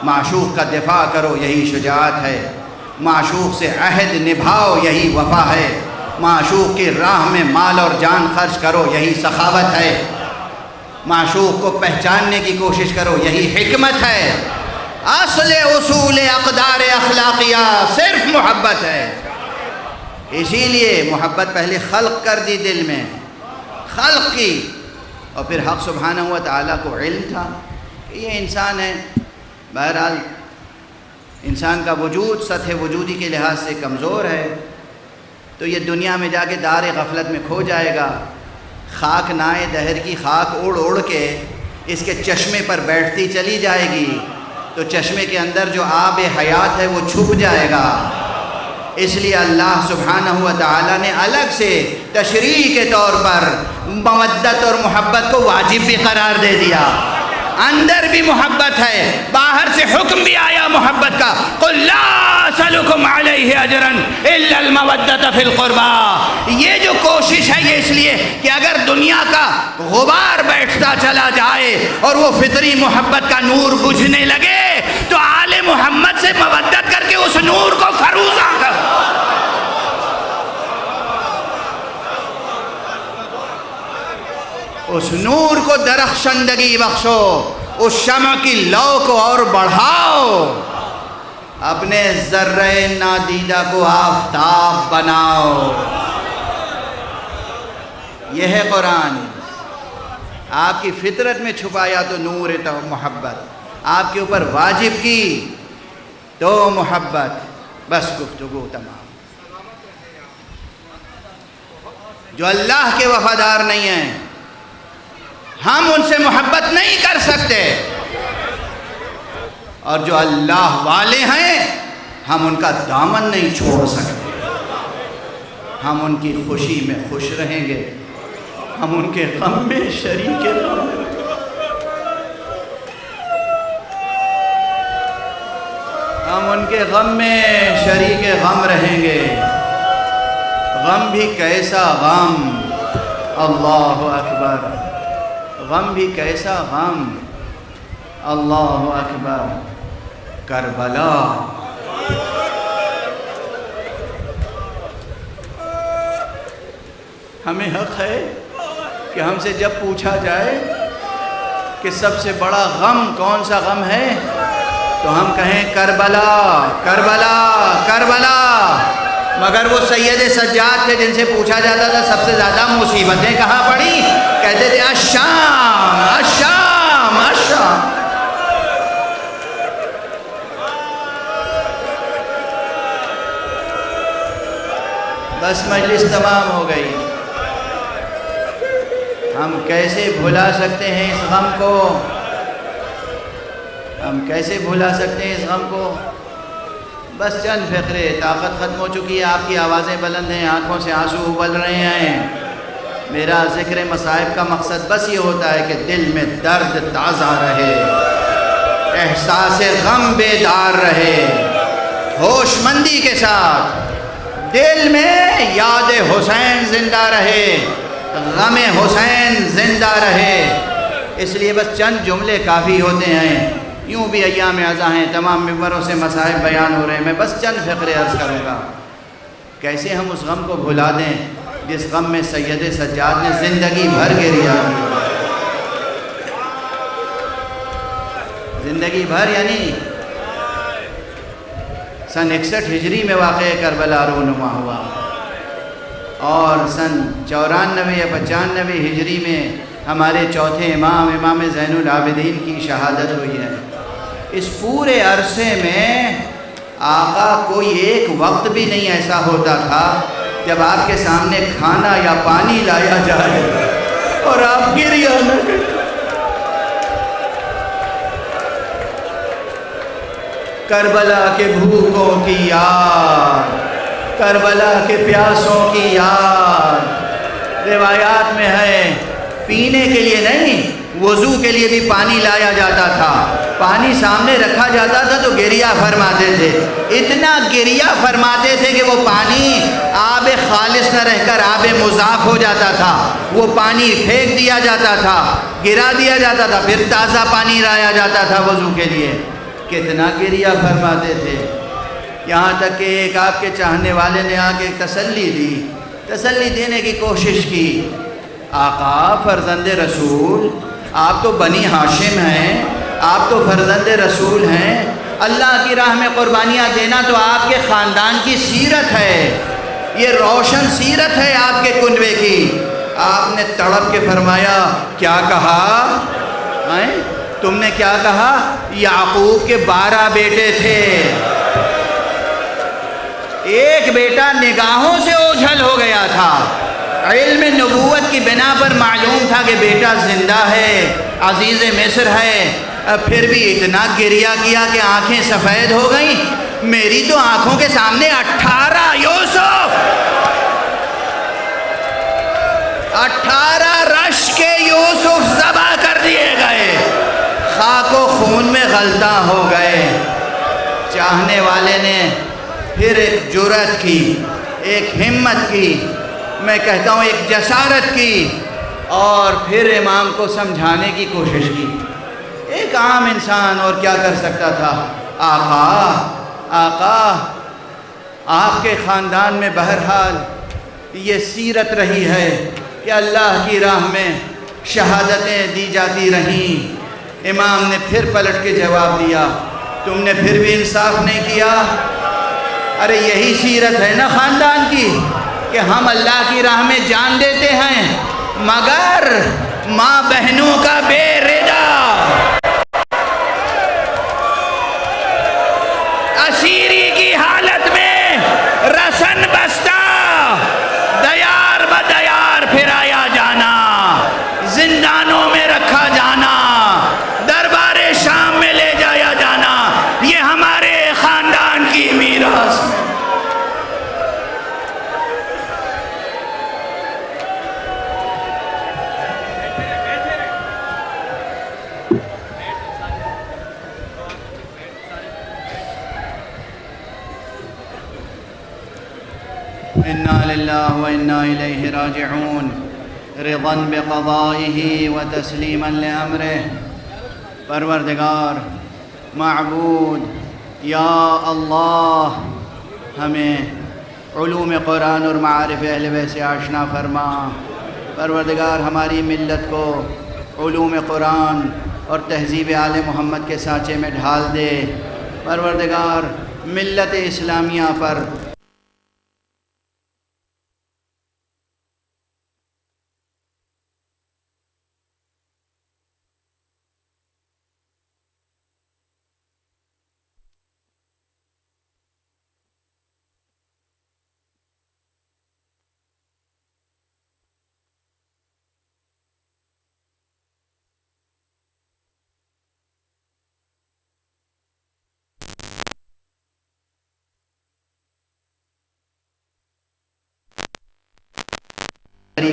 معشوق کا دفاع کرو، یہی شجاعت ہے، معشوق سے عہد نبھاؤ، یہی وفا ہے، معشوق کی راہ میں مال اور جان خرچ کرو، یہی سخاوت ہے، معشوق کو پہچاننے کی کوشش کرو، یہی حکمت ہے۔ اصل اصول اقدار اخلاقیہ صرف محبت ہے۔ اسی لیے محبت پہلے خلق کر دی دل میں، خلق کی، اور پھر حق سبحانہ و تعالیٰ کو علم تھا کہ یہ انسان ہے، بہرحال انسان کا وجود سطح وجودی کے لحاظ سے کمزور ہے، تو یہ دنیا میں جا کے دار غفلت میں کھو جائے گا، خاک نائے دہر کی خاک اڑ اڑ کے اس کے چشمے پر بیٹھتی چلی جائے گی، تو چشمے کے اندر جو آب حیات ہے وہ چھپ جائے گا۔ اس لیے اللہ سبحانہ و تعالیٰ نے الگ سے تشریح کے طور پر مودت اور محبت کو واجب بھی قرار دے دیا۔ اندر بھی محبت ہے، باہر سے حکم بھی آیا محبت کا، قُلْ لَا أَسْأَلُكُمْ عَلَيْهِ أَجْرًا إِلَّا الْمَوَدَّةَ فِي الْقُرْبَى۔ یہ جو کوشش ہے یہ اس لیے کہ اگر دنیا کا غبار بیٹھتا چلا جائے اور وہ فطری محبت کا نور بجھنے لگے تو آل محمد سے مودت کر کے اس نور کو فروزہ کر۔ اس نور کو درخشندگی بخشو، اس شمع کی لو کو اور بڑھاؤ، اپنے ذرہ نادیدہ کو آفتاب بناؤ۔ یہ ہے قرآن۔ آپ کی فطرت میں چھپایا تو نور تو محبت، آپ کے اوپر واجب کی تو محبت، بس گفتگو تمام۔ جو اللہ کے وفادار نہیں ہیں ہم ان سے محبت نہیں کر سکتے، اور جو اللہ والے ہیں ہم ان کا دامن نہیں چھوڑ سکتے۔ ہم ان کی خوشی میں خوش رہیں گے، ہم ان کے غم میں شریک غم رہیں گے۔ ہم ان کے غم میں شریک غم رہیں گے۔ غم بھی کیسا غم، اللہ اکبر، غم بھی کیسا غم، اللہ اکبر، کربلا۔ ہمیں حق ہے کہ ہم سے جب پوچھا جائے کہ سب سے بڑا غم کون سا غم ہے تو ہم کہیں کربلا، کربلا، کربلا۔ مگر وہ سید سجاد تھے جن سے پوچھا جاتا تھا سب سے زیادہ مصیبتیں کہاں پڑی، کہتے تھے الشام، الشام، الشام۔ بس مجلس تمام ہو گئی۔ ہم کیسے بھلا سکتے ہیں اس غم کو، ہم کیسے بھلا سکتے ہیں اس غم کو؟ بس چند فقرے، طاقت ختم ہو چکی ہے، آپ کی آوازیں بلند ہیں، آنکھوں سے آنسو ابل رہے ہیں۔ میرا ذکر مصائب کا مقصد بس یہ ہوتا ہے کہ دل میں درد تازہ رہے، احساس غم بیدار رہے، ہوش مندی کے ساتھ دل میں یاد حسین زندہ رہے، غم حسین زندہ رہے۔ اس لیے بس چند جملے کافی ہوتے ہیں۔ یوں بھی ایام ازاں ہیں، تمام ممبروں سے مصائب بیان ہو رہے ہیں، میں بس چند فقرے عرض کروں گا۔ کیسے ہم اس غم کو بھلا دیں جس غم میں سید سجاد نے زندگی بھر گریا، زندگی بھر، یعنی سن 61 ہجری میں واقع کربلا رونما ہوا، اور سن 94 یا 95 ہجری میں ہمارے چوتھے امام، امام زین العابدین کی شہادت ہوئی ہے۔ اس پورے عرصے میں آقا کوئی ایک وقت بھی نہیں ایسا ہوتا تھا جب آپ کے سامنے کھانا یا پانی لایا جائے اور آپ گریہ نہ کریں۔ کربلا کے بھوکوں کی یاد، کربلا کے پیاسوں کی یاد۔ روایات میں ہے پینے کے لیے نہیں، وضو کے لیے بھی پانی لایا جاتا تھا، پانی سامنے رکھا جاتا تھا تو گریہ فرماتے تھے، اتنا گریہ فرماتے تھے کہ وہ پانی آب خالص نہ رہ کر آب مضاف ہو جاتا تھا، وہ پانی پھینک دیا جاتا تھا، گرا دیا جاتا تھا، پھر تازہ پانی لایا جاتا تھا وضو کے لیے۔ کتنا گریہ فرماتے تھے، یہاں تک کہ ایک آپ کے چاہنے والے نے آ کے تسلی دی، تسلی دینے کی کوشش کی۔ آقا فرزند رسول، آپ تو بنی ہاشم ہیں، آپ تو فرزند رسول ہیں، اللہ کی راہ میں قربانیاں دینا تو آپ کے خاندان کی سیرت ہے، یہ روشن سیرت ہے آپ کے کنوے کی۔ آپ نے تڑپ کے فرمایا، کیا کہا؟ تم نے کیا کہا؟ یعقوب کے 12 بیٹے تھے، ایک بیٹا نگاہوں سے اوجھل ہو گیا تھا، علم نبوت کی بنا پر معلوم تھا کہ بیٹا زندہ ہے، عزیز مصر ہے، پھر بھی اتنا گریہ کیا کہ آنکھیں سفید ہو گئیں۔ میری تو آنکھوں کے سامنے 18 رش کے یوسف ذبح کر دیے گئے، خاک و خون میں غلطہ ہو گئے۔ چاہنے والے نے پھر ایک جرأت کی، ایک ہمت کی، میں کہتا ہوں ایک جسارت کی، اور پھر امام کو سمجھانے کی کوشش کی۔ ایک عام انسان اور کیا کر سکتا تھا؟ آقا آپ کے خاندان میں بہرحال یہ سیرت رہی ہے کہ اللہ کی راہ میں شہادتیں دی جاتی رہیں۔ امام نے پھر پلٹ کے جواب دیا، تم نے پھر بھی انصاف نہیں کیا۔ ارے یہی سیرت ہے نا خاندان کی کہ ہم اللہ کی راہ میں جان دیتے ہیں، مگر ماں بہنوں کا بے ردا، اسیری کی حالت میں رسن بستہ دیار بدیار پھرایا جانا، زندانوں میں رکھا جانا، دربار شام میں لے جایا جانا، یہ ہمارے خاندان کی میراث ہے۔ انا للہ و انا الیہ راجعون، رضا بقضائہ و تسلیما لامرہ۔ پروردگار معبود یا اللہ، ہمیں علوم قرآن اور معارف اہل بیت سے آشنا فرما۔ پروردگار ہماری ملت کو علوم قرآن اور تہذیب آل محمد کے سانچے میں ڈھال دے۔ پروردگار ملت اسلامیہ پر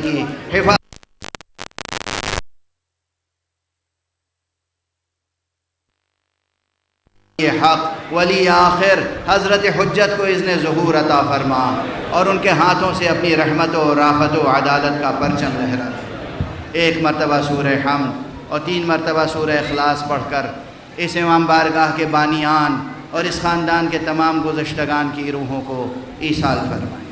کی حفاظت حق ولی آخر حضرت حجت کو اذن ظہور عطا فرما، اور ان کے ہاتھوں سے اپنی رحمت و رافت و عدالت کا پرچم لہرا دے۔ ایک مرتبہ سورہ حمد اور 3 مرتبہ سورہ اخلاص پڑھ کر اس امام بارگاہ کے بانیان اور اس خاندان کے تمام گزشتگان کی روحوں کو ایصال فرمائیں۔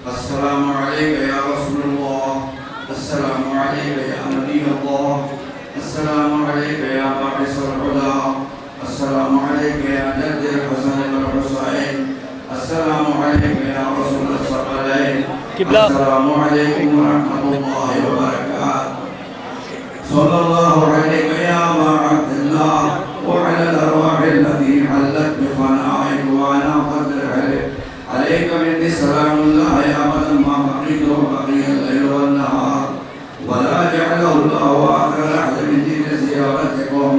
السلام علیکم یا رسول اللہ، السلام علیکم یا نبی اللہ، السلام علیکم یا باعث الہدی، السلام علیکم یا جد الحسن والحسین، السلام علیکم یا رسول الثقلین، السلام علیکم ورحمۃ اللہ وبرکاتہ۔ صلی اللہ علیکم یا ابا عبد اللہ وعلی الارواح التي حلت بفنائك وانا قدر عليك مني سلام الله يا ابدا ما بقيت وبقي الليل والنهار ولا جعله الله اخر لحظه من دين زيارتكم.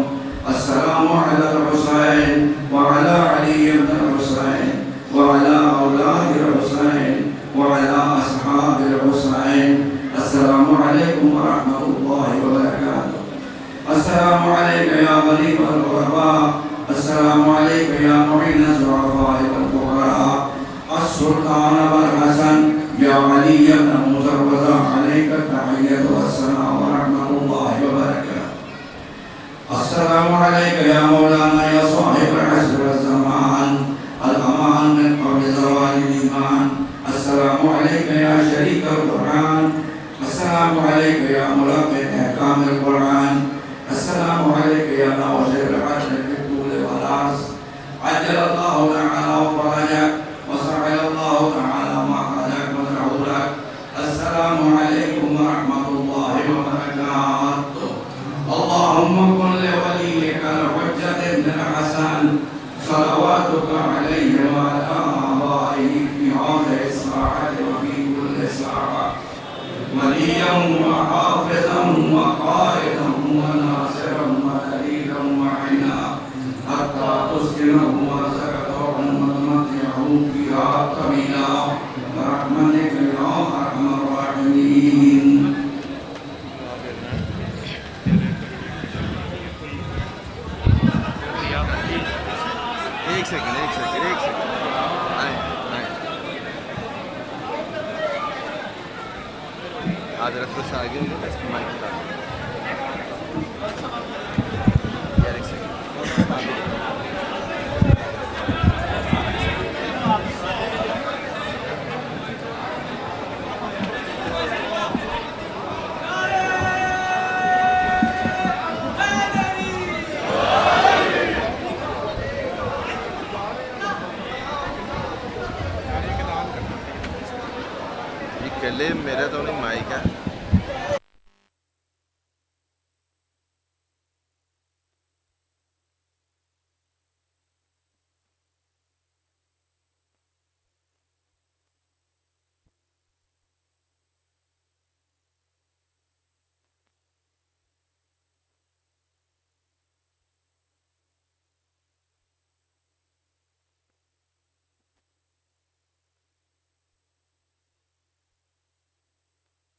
السلام على الحسين وعلى علي بن الحسين وعلى اولاد الحسين وعلى اصحاب الحسين. السلام عليكم ورحمه الله وبركاته. السلام عليك يا ولي الغرباء، السلام عليك يا معين الضعفاء والفقراء، السلطان والحسن يا علي بن مزربزة، عليك التحية والثناء ورحمة الله وبركاته. السلام عليك يا مولانا يا صاحب العصر والزمان، الأمان من قبل زوال الإيمان، السلام عليك يا شريك القرآن. السلام عليك يا ملقي أحكام القرآن. السلام عليك يا ناصر العدل في الطول والعرض. عجل الله تعالى فرجك وسهل الله تعالى مخرجك وسعودك. السلام عليكم ورحمة الله وبركاته. اللهم كن لوليك الحجة بن الحسن صلواتك عليه وعلى آبائه في هذه الساعة وفي كل ساعة وليا وحافظا وقائدا وناصرا ودليلا وعنا حتى تسكنه وسكته وتمتعه فيها طويلا برحمتك يا أرحم الراحمين. ایک سیکنڈ حضرت کو سے آگے ہوگا اس کی مائک بتا یار ایک سیکنڈ میرا تو نہیں مائک ہے